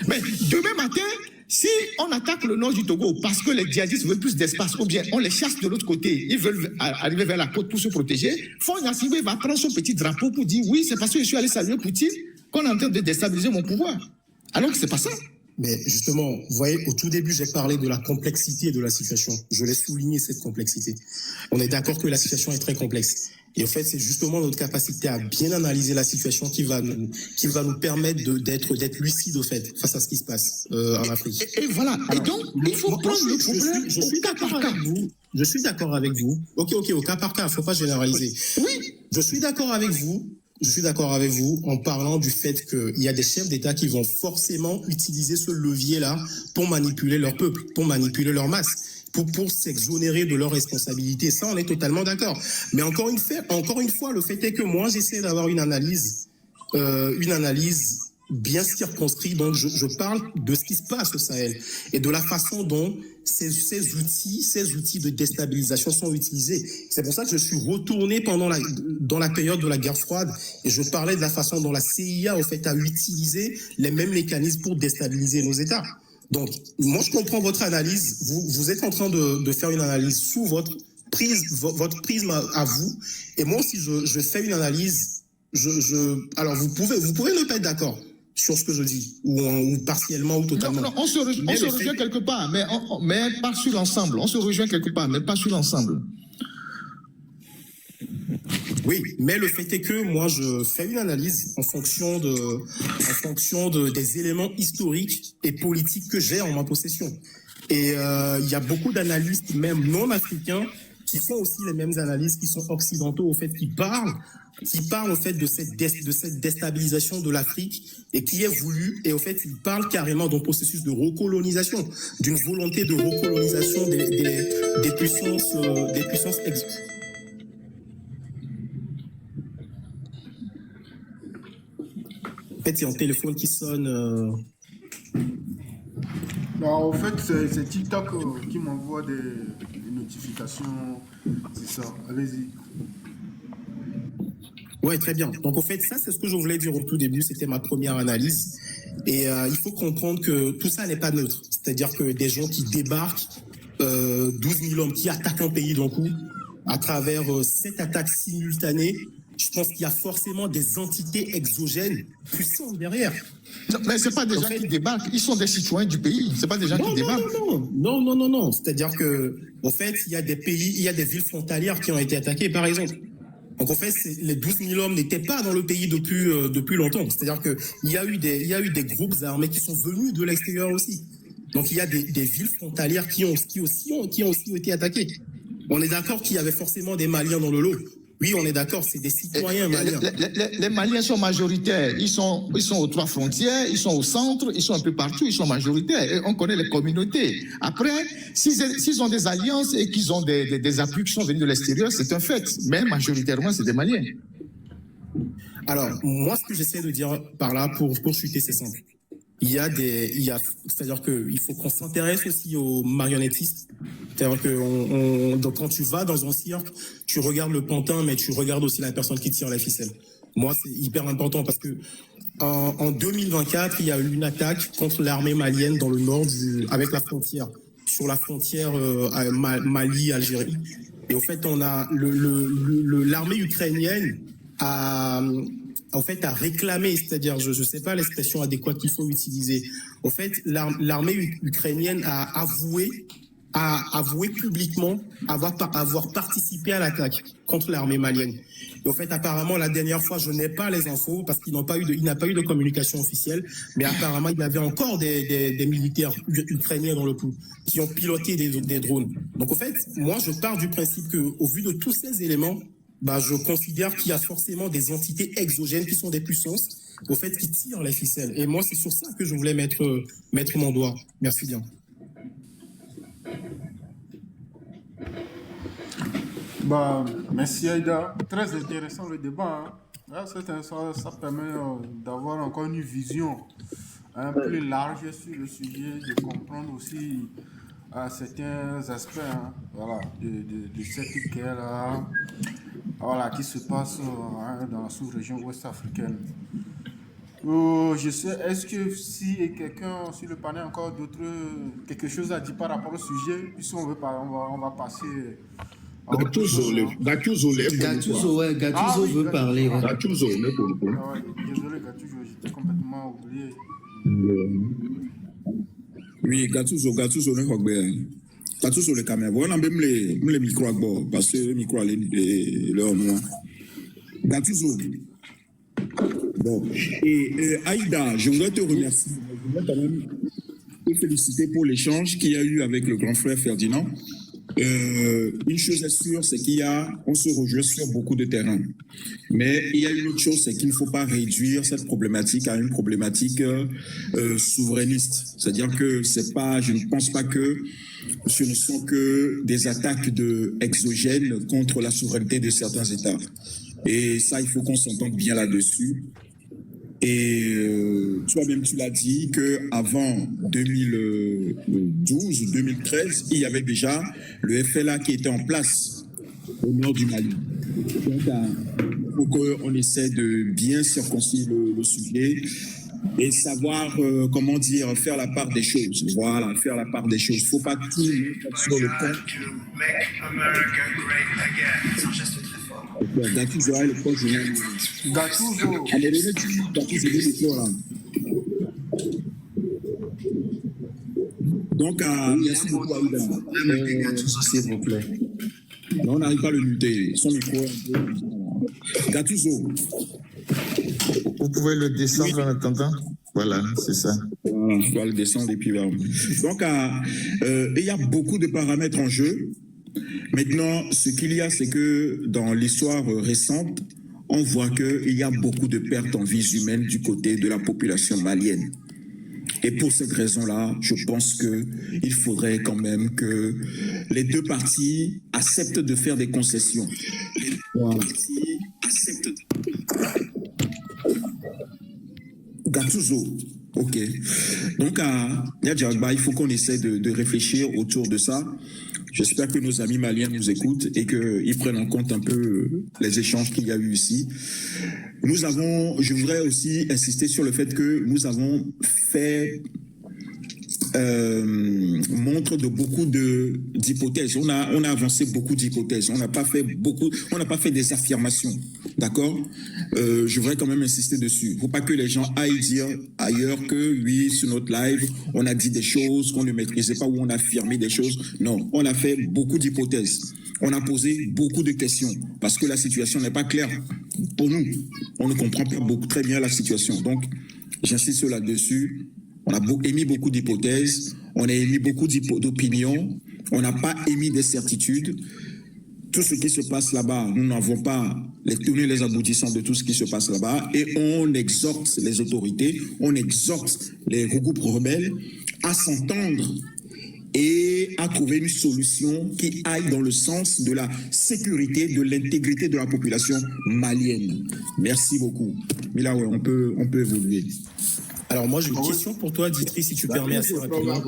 Mais demain matin, si on attaque le nord du Togo parce que les djihadistes veulent plus d'espace ou bien on les chasse de l'autre côté, ils veulent arriver vers la côte pour se protéger, Faure Gnassingbé va prendre son petit drapeau pour dire oui, c'est parce que je suis allé saluer Poutine qu'on est en train de déstabiliser mon pouvoir. Alors que c'est pas ça. Mais justement, vous voyez, au tout début, j'ai parlé de la complexité de la situation. Je l'ai souligné, cette complexité. On est d'accord que la situation est très complexe. Et en fait, c'est justement notre capacité à bien analyser la situation qui va nous permettre d'être lucide, au fait, face à ce qui se passe en Afrique. Et voilà. Alors, et donc, il faut prendre le problème au cas par cas. Je suis d'accord avec vous. Ok, au cas par cas, il ne faut pas généraliser. Oui. Je suis d'accord avec vous en parlant du fait qu'il y a des chefs d'État qui vont forcément utiliser ce levier-là pour manipuler leur peuple, pour manipuler leur masse, pour s'exonérer de leurs responsabilités. Ça, on est totalement d'accord. Mais encore une fois, le fait est que moi, j'essaie d'avoir une analyse bien circonscrite. Donc, je parle de ce qui se passe au Sahel et de la façon dont ces outils de déstabilisation sont utilisés. C'est pour ça que je suis retourné dans la période de la guerre froide et je parlais de la façon dont la CIA, au fait, a utilisé les mêmes mécanismes pour déstabiliser nos États. Donc, moi, je comprends votre analyse. Vous êtes en train de faire une analyse sous votre prisme à vous. Et moi aussi, je fais une analyse. Alors, vous pouvez ne pas être d'accord sur ce que je dis, ou partiellement, ou totalement. Non, on se rejoint quelque part, mais pas sur l'ensemble. On se rejoint quelque part, mais pas sur l'ensemble. Oui, mais le fait est que moi, je fais une analyse en fonction des éléments historiques et politiques que j'ai en ma possession. Et il y a beaucoup d'analystes, même non africains, qui font aussi les mêmes analyses, qui sont occidentaux, au fait, qui parlent au fait de cette déstabilisation de l'Afrique et qui est voulu, et au fait, ils parlent carrément d'un processus de recolonisation, d'une volonté de recolonisation des puissances En fait, il y a un téléphone qui sonne. Non, en fait, c'est TikTok qui m'envoie des notifications. C'est ça. Allez-y. Ouais, très bien. Donc, en fait, ça, c'est ce que je voulais dire au tout début. C'était ma première analyse. Et il faut comprendre que tout ça n'est pas neutre. C'est-à-dire que des gens qui débarquent, 12 000 hommes qui attaquent un pays d'un coup, à travers 7 attaques simultanées, je pense qu'il y a forcément des entités exogènes puissantes derrière. Non, mais ce pas des gens qui débarquent, ils sont des citoyens du pays, ce pas des gens qui débarquent. Non. C'est-à-dire que, en fait, il y a des pays, il y a des villes frontalières qui ont été attaquées, par exemple. Donc, en fait, les 12 000 hommes n'étaient pas dans le pays depuis longtemps. C'est-à-dire qu'il y a eu des groupes armés qui sont venus de l'extérieur aussi. Donc, il y a des villes frontalières qui ont aussi été attaquées. On est d'accord qu'il y avait forcément des Maliens dans le lot. Oui, on est d'accord, c'est des citoyens maliens. Les Maliens sont majoritaires. Ils sont aux 3 frontières, ils sont au centre, ils sont un peu partout, ils sont majoritaires. Et on connaît les communautés. Après, s'ils ont des alliances et qu'ils ont des appuis qui sont venus de l'extérieur, c'est un fait. Mais majoritairement, c'est des Maliens. Alors, moi, ce que j'essaie de dire par là, pour chuter, c'est simple. C'est-à-dire qu'il faut qu'on s'intéresse aussi aux marionnettistes. C'est-à-dire que donc quand tu vas dans un cirque, tu regardes le pantin, mais tu regardes aussi la personne qui tire la ficelle. Moi, c'est hyper important parce que en 2024, il y a eu une attaque contre l'armée malienne dans le nord avec la frontière, sur la frontière Mali-Algérie. Et au fait, on a l'armée ukrainienne a réclamé, c'est-à-dire, je ne sais pas l'expression adéquate qu'il faut utiliser. Au fait, l'armée ukrainienne a avoué publiquement avoir participé à l'attaque contre l'armée malienne. Et au fait, apparemment, la dernière fois, je n'ai pas les infos parce qu'il n'a pas eu de communication officielle, mais apparemment, il y avait encore des militaires ukrainiens dans le coup qui ont piloté des drones. Donc, au fait, moi, je pars du principe qu'au vu de tous ces éléments, je considère qu'il y a forcément des entités exogènes qui sont des puissances, au fait, qui tirent les ficelles. Et moi, c'est sur ça que je voulais mettre mon doigt. Merci bien. Merci Aïda. Très intéressant le débat. Hein. Ça permet d'avoir encore une vision plus large sur le sujet, de comprendre aussi certains aspects de cette guerre qui se passe dans la sous-région ouest-africaine. Je sais, est-ce que si quelqu'un sur le panel encore quelque chose à dire par rapport au sujet, puisqu'on on va passer. Gattuso veut parler. Ouais. Gattuso, désolé Gattuso, j'étais complètement oublié. Oui, Gattuso le Cameroun, on a même les micros à bord, parce que les micros leur nom. Gattuso. Bon. Et Aïda, je voudrais te remercier. Je voudrais quand même te féliciter pour l'échange qu'il y a eu avec le grand frère Ferdinand. Une chose est sûre, c'est qu'on se rejoint sur beaucoup de terrains. Mais il y a une autre chose, c'est qu'il ne faut pas réduire cette problématique à une problématique souverainiste. C'est-à-dire que je ne pense pas que ce ne sont que des attaques exogènes contre la souveraineté de certains États. Et ça, il faut qu'on s'entende bien là-dessus. Et toi-même, tu l'as dit qu'avant 2012 ou 2013, il y avait déjà le FLA qui était en place au nord du Mali. Donc, il faut qu'on essaie de bien circonscrire le sujet et savoir, faire la part des choses. Voilà, faire la part des choses. Il ne faut pas tout mettre sur le compte. Gattuso, le proche de Gattuso. Donc, merci beaucoup, Aïda. S'il vous plaît. On n'arrive pas à le muter. Son micro est un peu... Gattuso. Vous pouvez le descendre en attendant. Voilà, c'est ça. On doit le descendre et puis voilà. Donc, il y a beaucoup de paramètres en jeu. Maintenant, ce qu'il y a, c'est que dans l'histoire récente, on voit qu'il y a beaucoup de pertes en vies humaines du côté de la population malienne. Et pour cette raison-là, je pense qu'il faudrait quand même que les deux parties acceptent de faire des concessions. Voilà. Gattuso, ok. Donc, à Yadjagba, il faut qu'on essaie de réfléchir autour de ça. J'espère que nos amis maliens nous écoutent et qu'ils prennent en compte un peu les échanges qu'il y a eu ici. Je voudrais aussi insister sur le fait que nous avons fait montre de beaucoup d'hypothèses. On a avancé beaucoup d'hypothèses. On n'a pas fait des affirmations. D'accord? Je voudrais quand même insister dessus. Il ne faut pas que les gens aillent dire ailleurs que oui, sur notre live, on a dit des choses qu'on ne maîtrisait pas ou on a affirmé des choses. Non, on a fait beaucoup d'hypothèses. On a posé beaucoup de questions parce que la situation n'est pas claire pour nous. On ne comprend pas très bien la situation. Donc, j'insiste là-dessus. On a émis beaucoup d'hypothèses, on a émis beaucoup d'opinions, on n'a pas émis des certitudes. Tout ce qui se passe là-bas, nous n'avons pas les tenus et les aboutissants de tout ce qui se passe là-bas et on exhorte les autorités, on exhorte les groupes rebelles à s'entendre et à trouver une solution qui aille dans le sens de la sécurité, de l'intégrité de la population malienne. Merci beaucoup. Mais là, ouais, on peut évoluer. Alors moi j'ai une question pour toi, Ditri, si tu permets assez rapidement.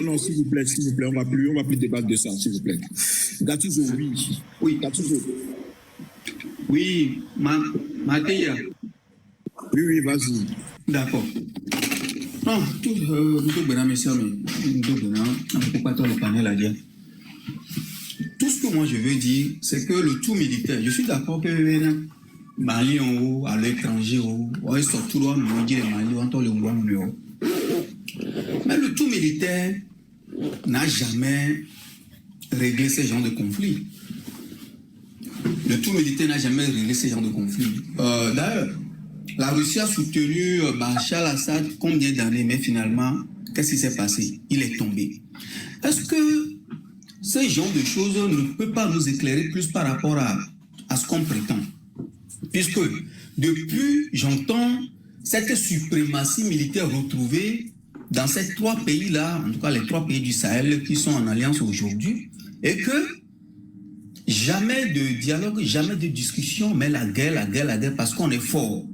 Non, s'il vous plaît, on va plus débattre de ça, s'il vous plaît. Gattuso, oui, Gattuso. Oui, Matéia. Oui, vas-y. D'accord. Non, tout ce que moi je veux dire, c'est que le tout militaire, je suis d'accord que Mali en haut, à l'étranger, on est sorti là, on dit les Mali, on entend le mot. Mais le tout militaire n'a jamais réglé ce genre de conflit. Le tout militaire n'a jamais réglé ce genre de conflit. D'ailleurs, la Russie a soutenu Bachar al-Assad combien d'années, mais finalement, qu'est-ce qui s'est passé? Il est tombé. Est-ce que ce genre de choses ne peut pas nous éclairer plus par rapport à ce qu'on prétend? Puisque depuis, j'entends cette suprématie militaire retrouvée dans ces trois pays-là, en tout cas les trois pays du Sahel qui sont en alliance aujourd'hui, et que jamais de dialogue, jamais de discussion, mais la guerre, parce qu'on est fort.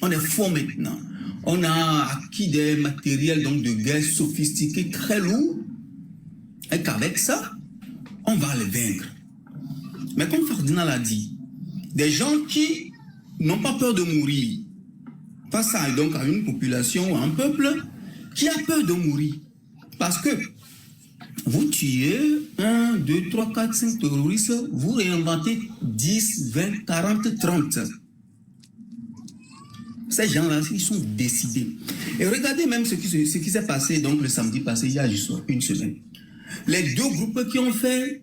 On est fort maintenant. On a acquis des matériels donc, de guerre sophistiqués, très lourds, et qu'avec ça, on va les vaincre. Mais comme Ferdinand l'a dit, des gens qui n'ont pas peur de mourir face à, donc, à une population, à un peuple qui a peur de mourir. Parce que vous tuez 1, 2, 3, 4, 5 terroristes, vous réinventez 10, 20, 40, 30. Ces gens-là, ils sont décidés. Et regardez même ce qui s'est passé donc, le samedi passé, il y a juste une semaine. Les deux groupes qui ont fait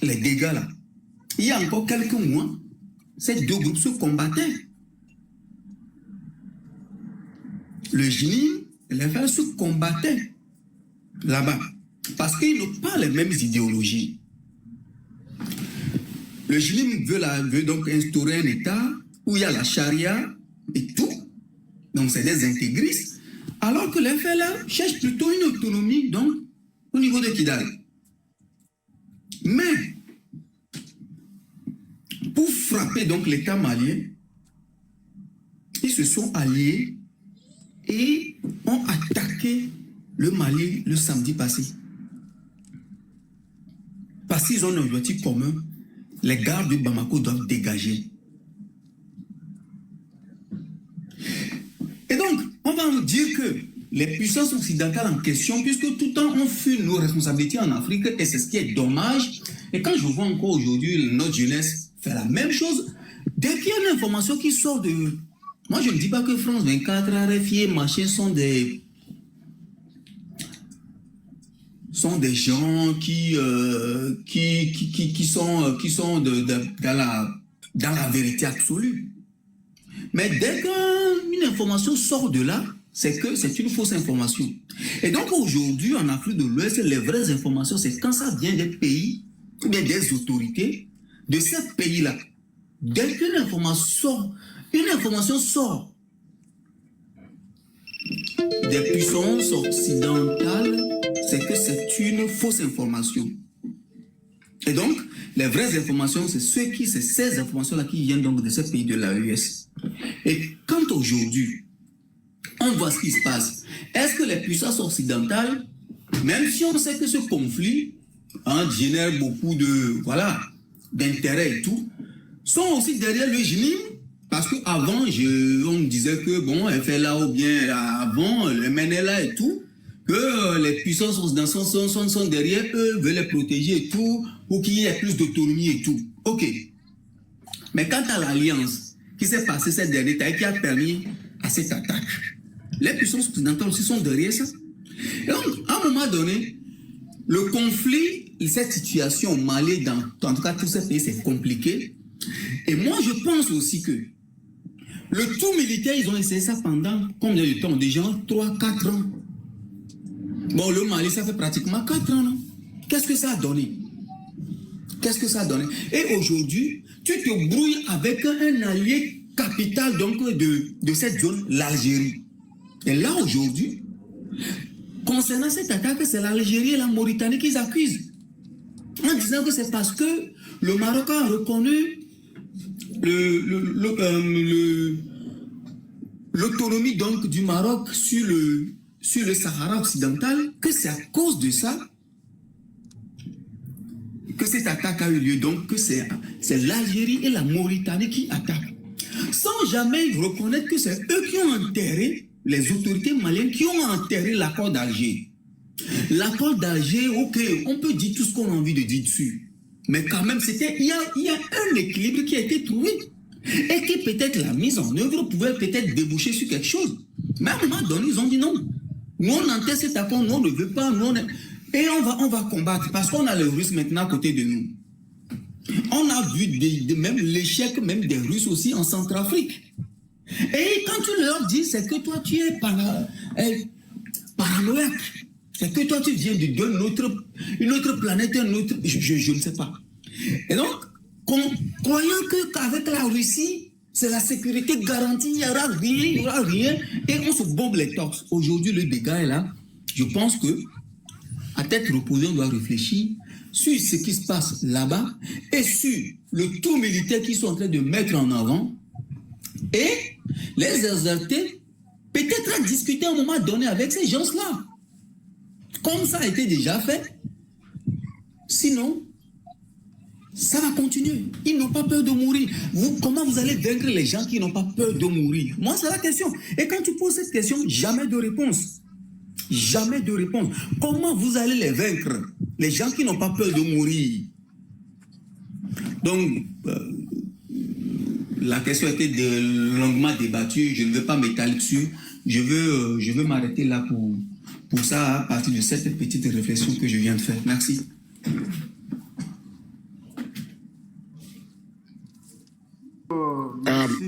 les dégâts là, il y a encore quelques mois, ces deux groupes se combattaient. Le JNIM et les frères se combattaient là-bas. Parce qu'ils n'ont pas les mêmes idéologies. Le JNIM veut donc instaurer un État où il y a la charia et tout. Donc c'est des intégristes. Alors que les frères là cherchent plutôt une autonomie donc, au niveau de Kidal. Mais pour frapper donc l'État malien, ils se sont alliés et ont attaqué le Mali le samedi passé. Parce qu'ils ont un objectif commun, les gardes de Bamako doivent dégager. Et donc, on va nous dire que les puissances occidentales en question, puisque tout le temps on fuit nos responsabilités en Afrique, et c'est ce qui est dommage. Et quand je vois encore aujourd'hui notre jeunesse faire la même chose, dès qu'il y a une information qui sort de... Moi, je ne dis pas que France 24, RFI, machin sont des gens qui sont dans la vérité absolue. Mais dès qu'une information sort de là, c'est que c'est une fausse information. Et donc aujourd'hui, en Afrique de l'Ouest, les vraies informations, c'est quand ça vient des pays, ou bien des autorités de ces pays-là. Dès qu'une information sort des puissances occidentales, c'est que c'est une fausse information. Et donc, les vraies informations, c'est ces informations-là qui viennent donc de ces pays de l'AES. Et quand aujourd'hui, on voit ce qui se passe, est-ce que les puissances occidentales, même si on sait que ce conflit génère beaucoup d'intérêt et tout, sont aussi derrière le régime? Parce qu'avant, on me disait que, bon, FLA ou bien avant, le MNLA et tout, que les puissances occidentales sont derrière eux, veulent les protéger et tout, pour qu'il y ait plus d'autonomie et tout. Ok. Mais quant à l'alliance qui s'est passée ces derniers temps et qui a permis à cette attaque, les puissances occidentales aussi sont derrière ça. Et donc, à un moment donné, le conflit, cette situation au Mali, en tout cas tous ces pays, c'est compliqué. Et moi, je pense aussi que le tout militaire, ils ont essayé ça pendant combien de temps? Déjà 3-4 ans. Bon, le Mali, ça fait pratiquement 4 ans, non? Qu'est-ce que ça a donné? Qu'est-ce que ça a donné? Et aujourd'hui, tu te brouilles avec un allié capital donc, de cette zone, l'Algérie. Et là, aujourd'hui, concernant cette attaque, c'est l'Algérie et la Mauritanie qui accusent. En disant que c'est parce que le Maroc a reconnu l'autonomie donc du Maroc sur le Sahara occidental, que c'est à cause de ça que cette attaque a eu lieu. Donc que c'est l'Algérie et la Mauritanie qui attaquent, sans jamais reconnaître que c'est eux qui ont enterré, les autorités maliennes qui ont enterré l'accord d'Alger. L'accord d'Alger, ok, on peut dire tout ce qu'on a envie de dire dessus, mais quand même, il y a un équilibre qui a été trouvé et qui peut-être la mise en œuvre pouvait peut-être déboucher sur quelque chose. Mais à un moment donné, ils ont dit non. Nous, on enterre cet accord, nous, on ne veut pas, et on va combattre parce qu'on a les Russes maintenant à côté de nous. On a vu même l'échec même des Russes aussi en Centrafrique. Et quand tu leur dis, c'est que toi, tu es paranoïaque. C'est que toi, tu viens d'une autre planète, je ne sais pas. Et donc, croyant qu'avec la Russie, c'est la sécurité garantie, il n'y aura rien, et on se bombe les torses. Aujourd'hui, le dégât est là. Je pense que, à tête reposée, on doit réfléchir sur ce qui se passe là-bas et sur le tout militaire qu'ils sont en train de mettre en avant et les exercer, peut-être à discuter à un moment donné avec ces gens-là. Comme ça a été déjà fait. Sinon, ça va continuer. Ils n'ont pas peur de mourir. Comment vous allez vaincre les gens qui n'ont pas peur de mourir? Moi, c'est la question. Et quand tu poses cette question, jamais de réponse. Jamais de réponse. Comment vous allez les vaincre? Les gens qui n'ont pas peur de mourir. Donc, la question a été longuement débattue. Je ne veux pas m'étaler dessus. Je veux m'arrêter là pour ça, à partir de cette petite réflexion que je viens de faire. Merci.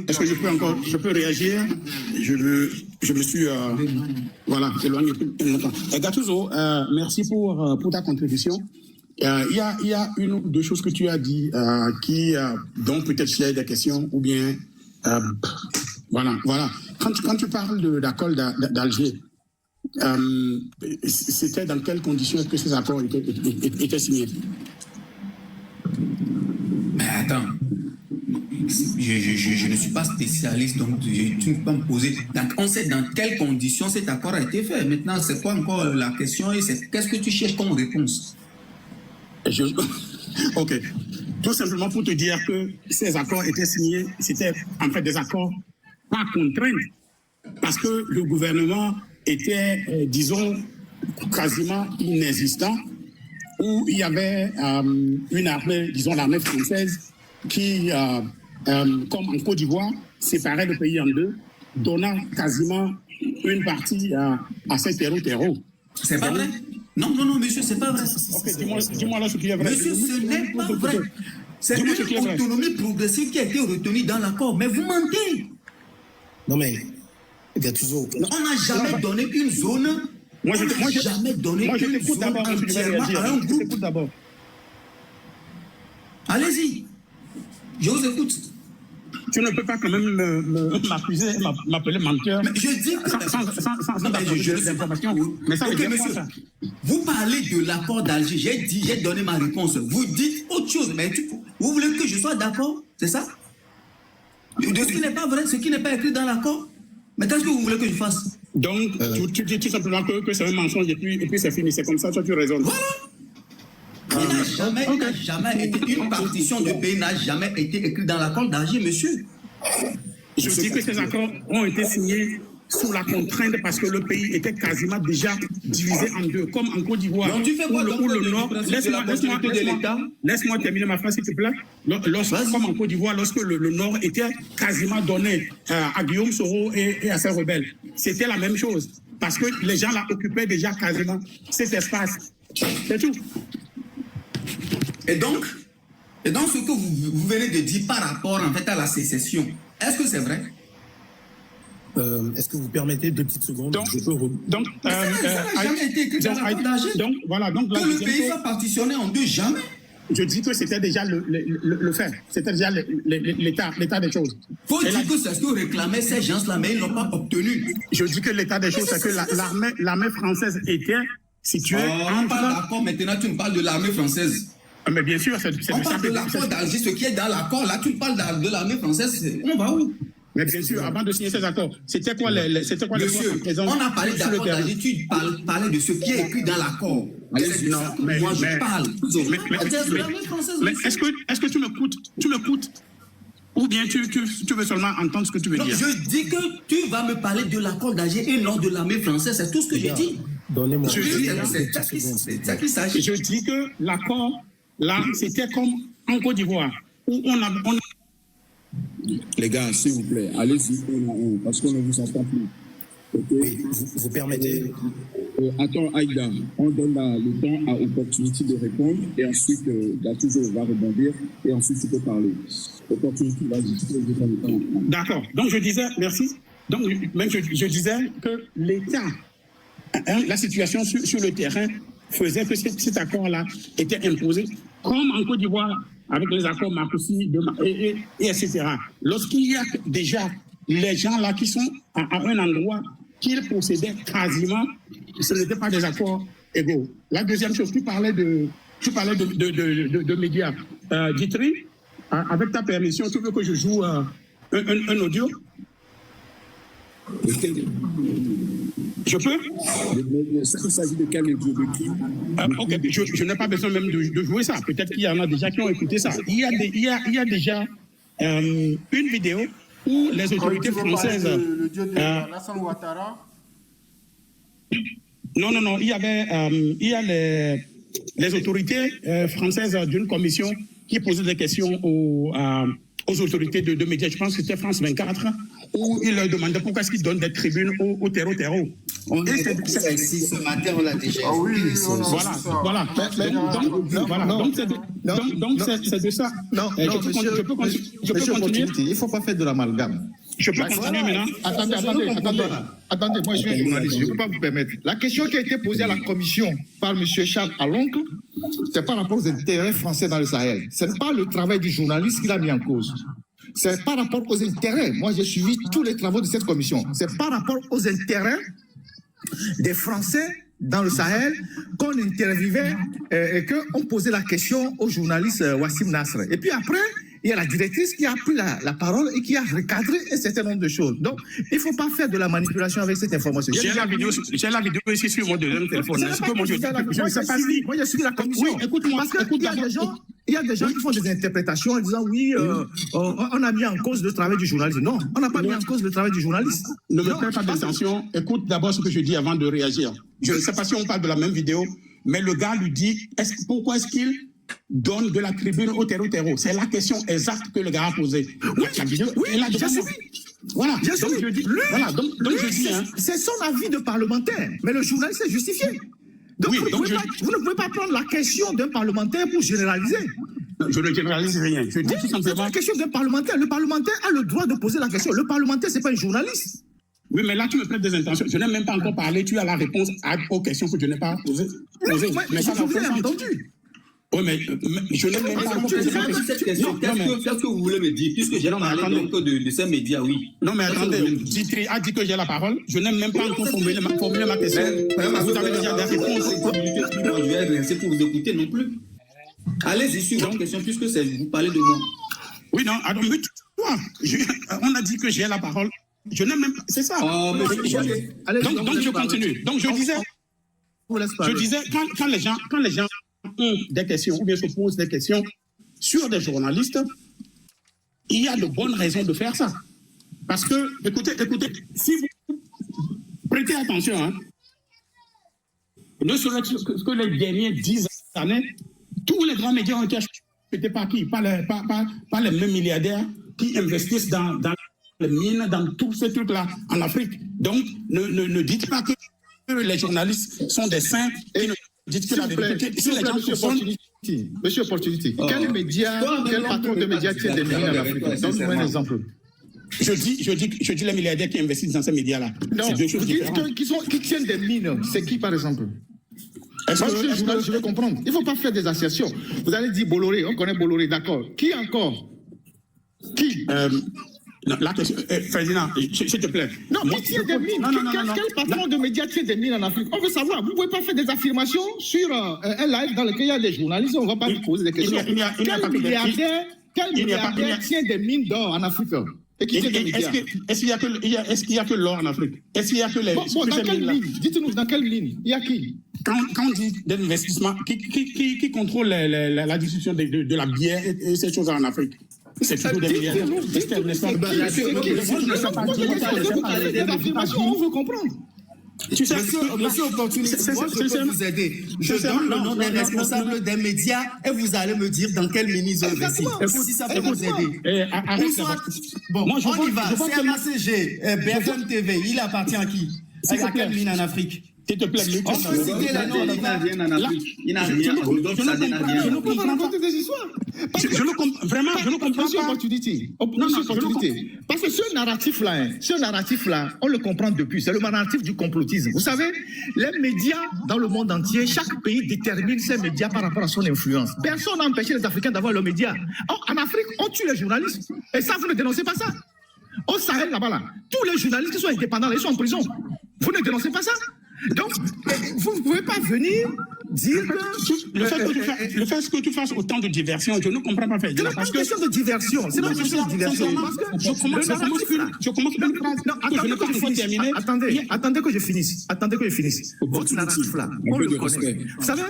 Est-ce que je peux réagir? Je me suis éloigné plus longtemps. Gattuso, merci pour ta contribution. Il y a une ou deux choses que tu as dit dont peut-être il y a des questions ou bien voilà. Quand tu parles de l'accord d'Alger, c'était dans quelles conditions est-ce que ces accords étaient signés? Mais attends, je ne suis pas spécialiste, donc tu ne peux pas me poser. Donc, on sait dans quelles conditions cet accord a été fait. Maintenant, c'est quoi encore la question et qu'est-ce que tu cherches comme réponse? Ok. Tout simplement pour te dire que ces accords étaient signés, c'était en fait des accords pas contraints, parce que le gouvernement était, disons, quasiment inexistant, où il y avait une armée, disons l'armée française, qui, comme en Côte d'Ivoire, séparait le pays en deux, donnant quasiment une partie à ces terreaux. C'est pas vrai? Non, monsieur, c'est pas vrai. Ok, dis-moi là ce qui est vrai. Monsieur, ce n'est pas vrai. C'est une autonomie progressive qui a été retenue dans l'accord, mais vous mentez. Non mais, Gattuso... On n'a jamais donné une zone... Moi, je jamais donné une zone entièrement à un groupe. D'abord. Allez-y, je vous écoute. Tu ne peux pas quand même m'accuser, m'appeler menteur. Mais je dis que... sans information. Mais ça veut dire quoi, ça? Vous parlez de l'accord d'Alger, j'ai donné ma réponse. Vous dites autre chose, mais vous voulez que je sois d'accord? C'est ça? De ce qui n'est pas vrai, ce qui n'est pas écrit dans l'accord? Mais qu'est-ce que vous voulez que je fasse? Donc, tu dis tout simplement que c'est un mensonge et puis c'est fini. C'est comme ça, toi tu raisonnes. Voilà. Il n'a jamais été, une partition de pays n'a jamais été écrite dans l'accord d'Alger, monsieur. Je dis que ces accords ont été signés sous la contrainte parce que le pays était quasiment déjà divisé en deux, comme en Côte d'Ivoire. Donc tu fais quoi où le Nord, laisse-moi terminer ma phrase s'il te plaît. Comme en Côte d'Ivoire, lorsque le Nord était quasiment donné à Guillaume Soro et à ses rebelles, c'était la même chose parce que les gens là occupaient déjà quasiment cet espace. C'est tout. Et donc ce que vous venez de dire par rapport en fait à la sécession, est-ce que c'est vrai? Est-ce que vous permettez 2 petites secondes? Donc, ça n'a jamais été écrit dans l'accord d'Alger. Donc, voilà. Donc, que le pays soit partitionné en deux, jamais. Je dis que c'était déjà le fait. C'était déjà l'état des choses. Faut dire que c'est ce que réclamaient ces gens-là, mais ils ne l'ont pas obtenu. Je dis que l'état des choses, c'est que l'armée française était située entre... D'accord, maintenant tu me parles de l'armée française. Mais bien sûr, c'est on parle de l'accord d'Alger, ce qui est dans l'accord. Là, tu parles de l'armée française. On va où? Mais bien sûr, avant de signer ces accords, c'était quoi les Monsieur, on a parlé d'accord d'Alger, tu parlais de ce qui est écrit dans l'accord. Non, mais moi je parle. Mais est-ce que tu m'écoutes ou bien tu veux seulement entendre ce que tu veux dire? Je dis que tu vas me parler de l'accord d'Alger et non de l'armée française, c'est tout ce que je dis. Donnez-moi. C'est ça qu'il s'agit. Je dis que l'accord, là, c'était comme en Côte d'Ivoire, où on a... Les gars, s'il vous plaît, allez-y, parce qu'on ne vous entend plus. Okay. Oui, vous permettez. Attends, Aïda, on donne le temps à Opportunity de répondre et ensuite Gattuso va rebondir et ensuite tu peux parler. Opportunity, vas-y. D'accord. Donc je disais, merci. Donc même je disais que l'État, la situation sur le terrain faisait que cet accord-là était imposé, comme en Côte d'Ivoire, avec les accords Marcoussi et etc. Lorsqu'il y a déjà les gens là qui sont à un endroit qu'ils possédaient quasiment, ce n'étaient pas des accords égaux. La deuxième chose, tu parlais de médias. Guitry, avec ta permission, tu veux que je joue un audio? Je peux? Il s'agit de quel audio de qui? Ok, je n'ai pas besoin même de jouer ça. Peut-être qu'il y en a déjà qui ont écouté ça. Il y a déjà une vidéo où les autorités françaises... Le dieu de Alassane Ouattara? Non. Il y a les autorités françaises d'une commission qui posaient des questions aux autorités de médias. Je pense que c'était France 24, où ils leur demandaient pourquoi est-ce qu'ils donnent des tribunes au terreau. On est ici ce matin, on l'a déjà. Ah oui, voilà. Donc c'est de ça. Non, je peux continuer. Il ne faut pas faire de l'amalgame. Je peux continuer maintenant. Attendez, moi je suis journaliste, je ne peux pas vous permettre. La question qui a été posée à la commission par M. Charles Aloncle, c'est par rapport aux intérêts français dans le Sahel. Ce n'est pas le travail du journaliste qu'il a mis en cause. C'est par rapport aux intérêts. Moi, j'ai suivi tous les travaux de cette commission. C'est par rapport aux intérêts des Français dans le Sahel qu'on interviewait et qu'on posait la question au journaliste Wassim Nasr. Et puis après, il y a la directrice qui a pris la parole et qui a recadré un certain nombre de choses. Donc, il ne faut pas faire de la manipulation avec cette information. J'ai la vidéo ici sur mon deuxième téléphone. Moi, j'ai suivi la commission. Oui, écoute-moi. Parce qu'il y a des gens qui font des interprétations en disant oui, on a mis en cause le travail du journaliste. Non, on n'a pas mis en cause le travail du journaliste. Ne me prends pas d'attention. Écoute d'abord ce que je dis avant de réagir. Je ne sais pas si on parle de la même vidéo, mais le gars lui dit pourquoi est-ce qu'il donne de la tribune au terreau. C'est la question exacte que le gars a posée. Oui, j'ai suivi. Voilà, donc je dis, je dis, c'est son avis de parlementaire, mais le journaliste est justifié. Donc, vous ne pouvez pas prendre la question d'un parlementaire pour généraliser. je ne généralise rien. Je dis tout simplement... C'est une question d'un parlementaire. Le parlementaire a le droit de poser la question. Le parlementaire, ce n'est pas un journaliste. Oui, mais là, tu me prêtes des intentions. Je n'ai même pas encore parlé. Tu as la réponse aux questions que je n'ai pas posées. Mais ça, vous l'avez entendu. Oui, mais je n'ai même pas encore posé cette question. Qu'est-ce que vous voulez me dire? Puisque j'ai parlé donc de ces médias, oui. Non, mais attendez, Ditri a dit que j'ai la parole. Je n'ai même pas encore formulé ma question. Vous avez déjà des réponses. C'est pour vous écouter non plus. Allez-y sur votre question, puisque vous parlez de moi. Oui, non, alors, mais toi, on a dit que j'ai la parole. Je n'ai même pas. C'est ça. Donc, je continue. Donc, je disais, quand les gens ont des questions ou bien se posent des questions sur des journalistes, il y a de bonnes raisons de faire ça. Parce que, écoutez, si vous prêtez attention, hein, ne serait-ce que les dernières 10 années, tous les grands médias ont été achetés par qui? Par les mêmes milliardaires qui investissent dans les mines, dans tous ces trucs-là en Afrique. Donc, ne dites pas que les journalistes sont des saints qui ne dites que la vérité. Monsieur Opportunity, quel patron de médias tient des mines en Afrique? Donne-moi un exemple. Je dis les milliardaires qui investissent dans ces médias-là. Non, c'est deux choses différentes. Qui tiennent des mines, c'est qui par exemple? Je veux comprendre. Il ne faut pas faire des associations. Vous allez dire Bolloré, on connaît Bolloré, d'accord. Qui encore? Qui? La question, Ferdinand, s'il te plaît. Non, qui tient des mines? Quel patron de médias tient des mines en Afrique? On veut savoir. Vous ne pouvez pas faire des affirmations sur un live dans lequel il y a des journalistes. On ne va pas vous poser des questions. Quel milliardaire tient des mines d'or en Afrique? Et qui tient des médias? Est-ce qu'il n'y a que l'or en Afrique? Est-ce qu'il y a que les... Bon, dans quelle ligne? Dites-nous, dans quelle ligne? Il y a qui? Quand on dit d'investissement, qui contrôle la distribution de la bière et ces choses en Afrique? C'est toujours des milliardaires. On veut comprendre. Monsieur Opportuniste, moi je peux vous aider. Je donne le nom des responsables des médias et vous allez me dire dans quel mini ils investissent. Si ça peut vous aider. Bon, on y va. CMACG, BFM TV, il appartient à qui? À quelle mine en Afrique? S'il te plaît, on peut citer les noms, il n'a rien en Afrique. Il n'a rien. Je ne comprends pas raconter des histoires. Je ne comprends pas. Monsieur Opportunity. Parce que ce narratif-là, on le comprend depuis. C'est le narratif du complotisme. Vous savez, les médias dans le monde entier, chaque pays détermine ses médias par rapport à son influence. Personne n'a empêché les Africains d'avoir leurs médias. En Afrique, on tue les journalistes. Et ça, vous ne dénoncez pas ça. Au Sahel, là-bas, tous les journalistes qui sont indépendants, ils sont en prison. Vous ne dénoncez pas ça. Donc, vous ne pouvez pas venir dire que... Le fait que tu fasses autant de diversion, je ne comprends pas. C'est pas une question de diversion. C'est pas une question de diversion. Je commence une phrase. Attendez que je finisse. Votre narratif-là, on le connaît. Vous savez,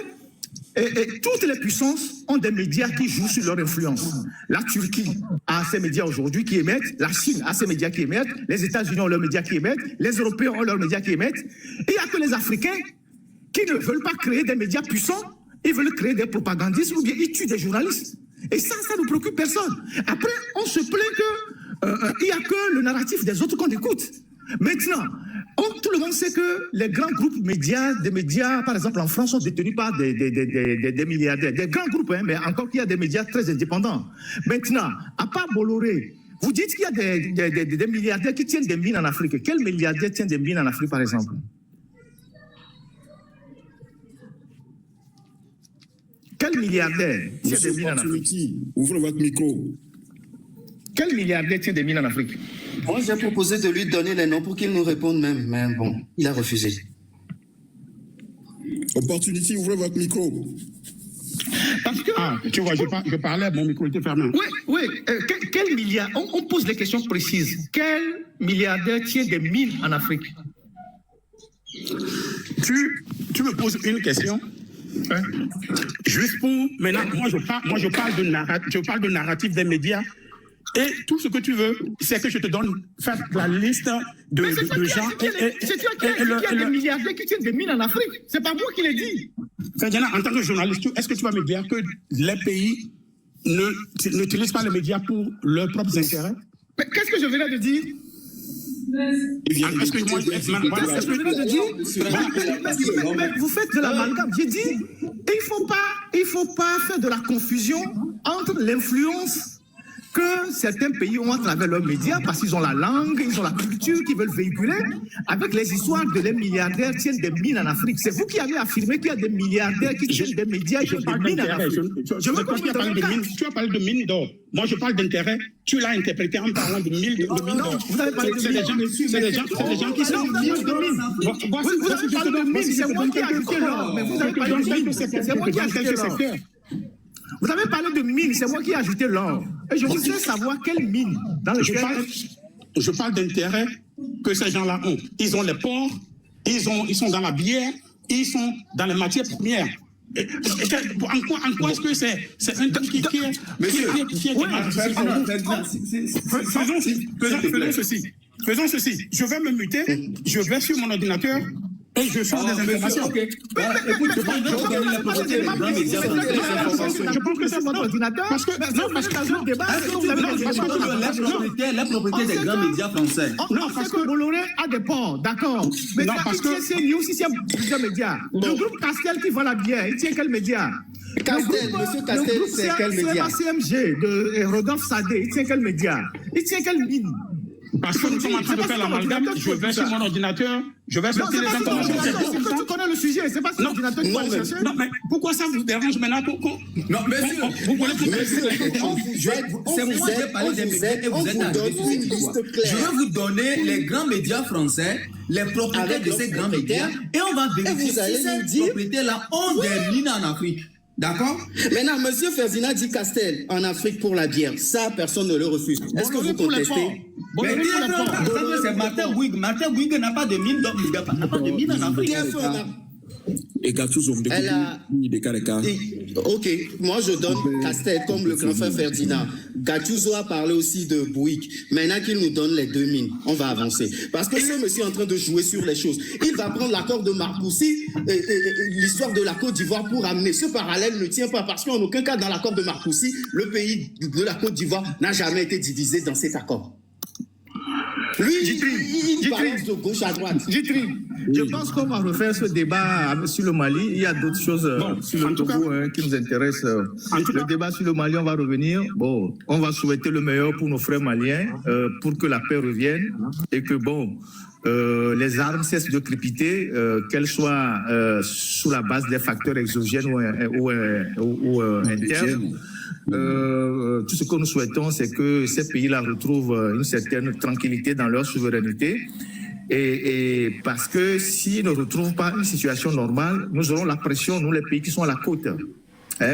toutes les puissances ont des médias qui jouent sur leur influence. La Turquie a ses médias aujourd'hui qui émettent, la Chine a ses médias qui émettent, les États-Unis ont leurs médias qui émettent, les Européens ont leurs médias qui émettent. Et il n'y a que les Africains qui ne veulent pas créer des médias puissants, ils veulent créer des propagandistes ou bien ils tuent des journalistes. Et ça ne préoccupe personne. Après, on se plaint qu'il n'y a que le narratif des autres qu'on écoute. Maintenant, tout le monde sait que les grands groupes médias, des médias, par exemple en France, sont détenus par des milliardaires. Des grands groupes, hein, mais encore qu'il y a des médias très indépendants. Maintenant, à part Bolloré, vous dites qu'il y a des milliardaires qui tiennent des mines en Afrique. Quel milliardaire tient des mines en Afrique, par exemple? Quel milliardaire tient des mines en Afrique? Ouvrez votre micro. Quel milliardaire tient des mines en Afrique? Moi, j'ai proposé de lui donner les noms pour qu'il nous réponde même, mais bon, il a refusé. Opportunity, ouvrez votre micro. Parce que... tu vois, je parlais, mon micro était fermé. Oui. Quel milliard... On pose des questions précises. Quel milliardaire tient des mines en Afrique? Tu me poses une question. Hein? Juste pour... Maintenant, moi, je parle de narratif des médias. Et tout ce que tu veux, c'est que je te donne la liste de gens. C'est toi qui as des milliardaires qui tiennent des mines en Afrique. C'est pas moi qui l'ai dit. Ferdinand, en tant que journaliste, est-ce que tu vas me dire que les pays n'utilisent pas les médias pour leurs propres intérêts? Mais qu'est-ce que je venais de dire? Vous faites de l'amalgame. J'ai dit, il faut pas faire de la confusion entre l'influence que certains pays ont à travers leurs médias, parce qu'ils ont la langue, ils ont la culture qu'ils veulent véhiculer, avec les histoires de les milliardaires tiennent des mines en Afrique. C'est vous qui avez affirmé qu'il y a des milliardaires qui tiennent des médias et des mines en Afrique. Je veux que tu as parlé de mines d'or. Moi, je parle d'intérêt. Tu l'as interprété en parlant de mines d'or. Vous avez parlé de mines. C'est des gens qui sont mines de mines. Vous avez parlé de mines, c'est moi qui ai ajouté l'or. Mais vous avez parlé de mines, c'est moi qui ai ajouté l'or. Vous avez parlé de mines, c'est moi qui ai ajouté l'or. Et je voudrais savoir quelle mine dans lequel... Je parle d'intérêt que ces gens-là ont. Ils ont les ports, ils sont dans la bière, ils sont dans les matières premières. En quoi est-ce que c'est un truc qui est... Faisons ceci. Je vais me muter, je vais sur mon ordinateur, et je sors des informations. Écoute, je pense que c'est votre ordinateur. La propriété des grands médias français. Non, parce que Bolloré a des ports, d'accord. Mais c'est lui aussi, c'est plusieurs médias. Le groupe Castel qui vend la bière, il tient quel média? Monsieur Castel, c'est quel média? CMG de Rodolphe Sadé, il tient quel média? Il tient quelle mine? Parce que nous sommes en train de faire l'amalgame, je vais sur mon ordinateur, je vais sortir les informations. Tu connais le sujet, c'est pas sur l'ordinateur que tu vas chercher. Non, mais pourquoi ça vous dérange maintenant? Non, monsieur, c'est moi qui ai parlé des médias et vous êtes arrivé sur cette histoire. Je vais vous donner les grands médias français, les propriétaires de ces grands médias, et on va vérifier si ces propriétaires-là ont des mines en Afrique. D'accord? Maintenant, monsieur Ferdinand dit Castel en Afrique pour la bière. Ça, personne ne le refuse. Est-ce que vous contestez? C'est Martin Bouygues. Martin Bouygues n'a pas de mine, donc il n'a pas de mine en Afrique. Et Gattuso, Ok, moi je donne Castel comme le grand frère Ferdinand. Gattuso a parlé aussi de Bouygues. Maintenant qu'il nous donne les deux mines, on va avancer. Parce que ce monsieur est en train de jouer sur les choses. Il va prendre l'accord de Marcoussis, l'histoire de la Côte d'Ivoire pour amener. Ce parallèle ne tient pas parce qu'en aucun cas dans l'accord de Marcoussis, le pays de la Côte d'Ivoire n'a jamais été divisé dans cet accord. Lui, il balance de gauche à droite. Je pense qu'on va refaire ce débat sur le Mali. Il y a d'autres choses sur le Togo qui nous intéressent. Le débat sur le Mali, on va revenir. Bon, on va souhaiter le meilleur pour nos frères maliens, pour que la paix revienne et que, les armes cessent de crépiter, qu'elles soient sous la base des facteurs exogènes ou internes. Tout ce que nous souhaitons, c'est que ces pays-là retrouvent une certaine tranquillité dans leur souveraineté. Et parce que s'ils ne retrouvent pas une situation normale, nous aurons la pression, nous les pays qui sont à la côte.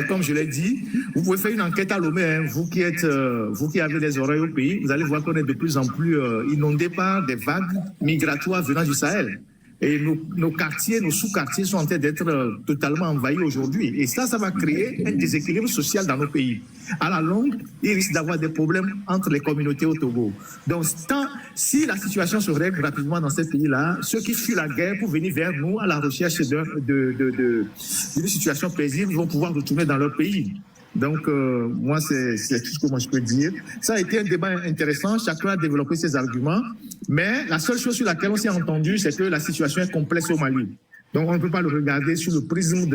Comme je l'ai dit, vous pouvez faire une enquête à Lomé, vous qui avez les oreilles au pays, vous allez voir qu'on est de plus en plus inondé par des vagues migratoires venant du Sahel. Et nos quartiers, nos sous-quartiers sont en train d'être totalement envahis aujourd'hui. Et ça va créer un déséquilibre social dans nos pays. À la longue, il risque d'avoir des problèmes entre les communautés au Togo. Donc, si la situation se règle rapidement dans ces pays-là, ceux qui fuient la guerre pour venir vers nous à la recherche d'une situation paisible vont pouvoir retourner dans leur pays. Donc, moi, c'est tout ce que moi je peux dire. Ça a été un débat intéressant. Chacun a développé ses arguments. Mais la seule chose sur laquelle on s'est entendu, c'est que la situation est complexe au Mali. Donc, on ne peut pas le regarder sous le prisme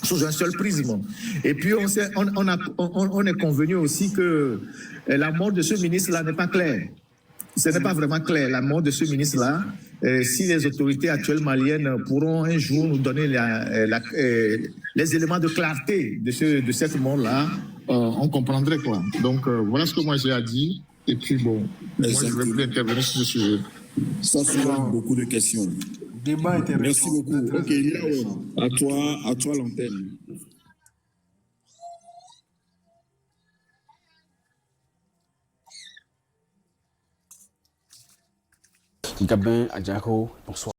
sous un seul prisme. Et puis, on est convenu aussi que la mort de ce ministre-là n'est pas claire. Ce n'est pas vraiment clair, la mort de ce ministre-là. Si les autorités actuelles maliennes pourront un jour nous donner les éléments de clarté de cette mort-là, on comprendrait quoi. Donc, voilà ce que moi j'ai à dire. Et puis bon, moi je ne vais plus intervenir sur ce sujet. Ça soulève beaucoup de questions. Débat intéressant. Merci beaucoup. Ok, à toi l'antenne. Gabin Adjako, bonsoir.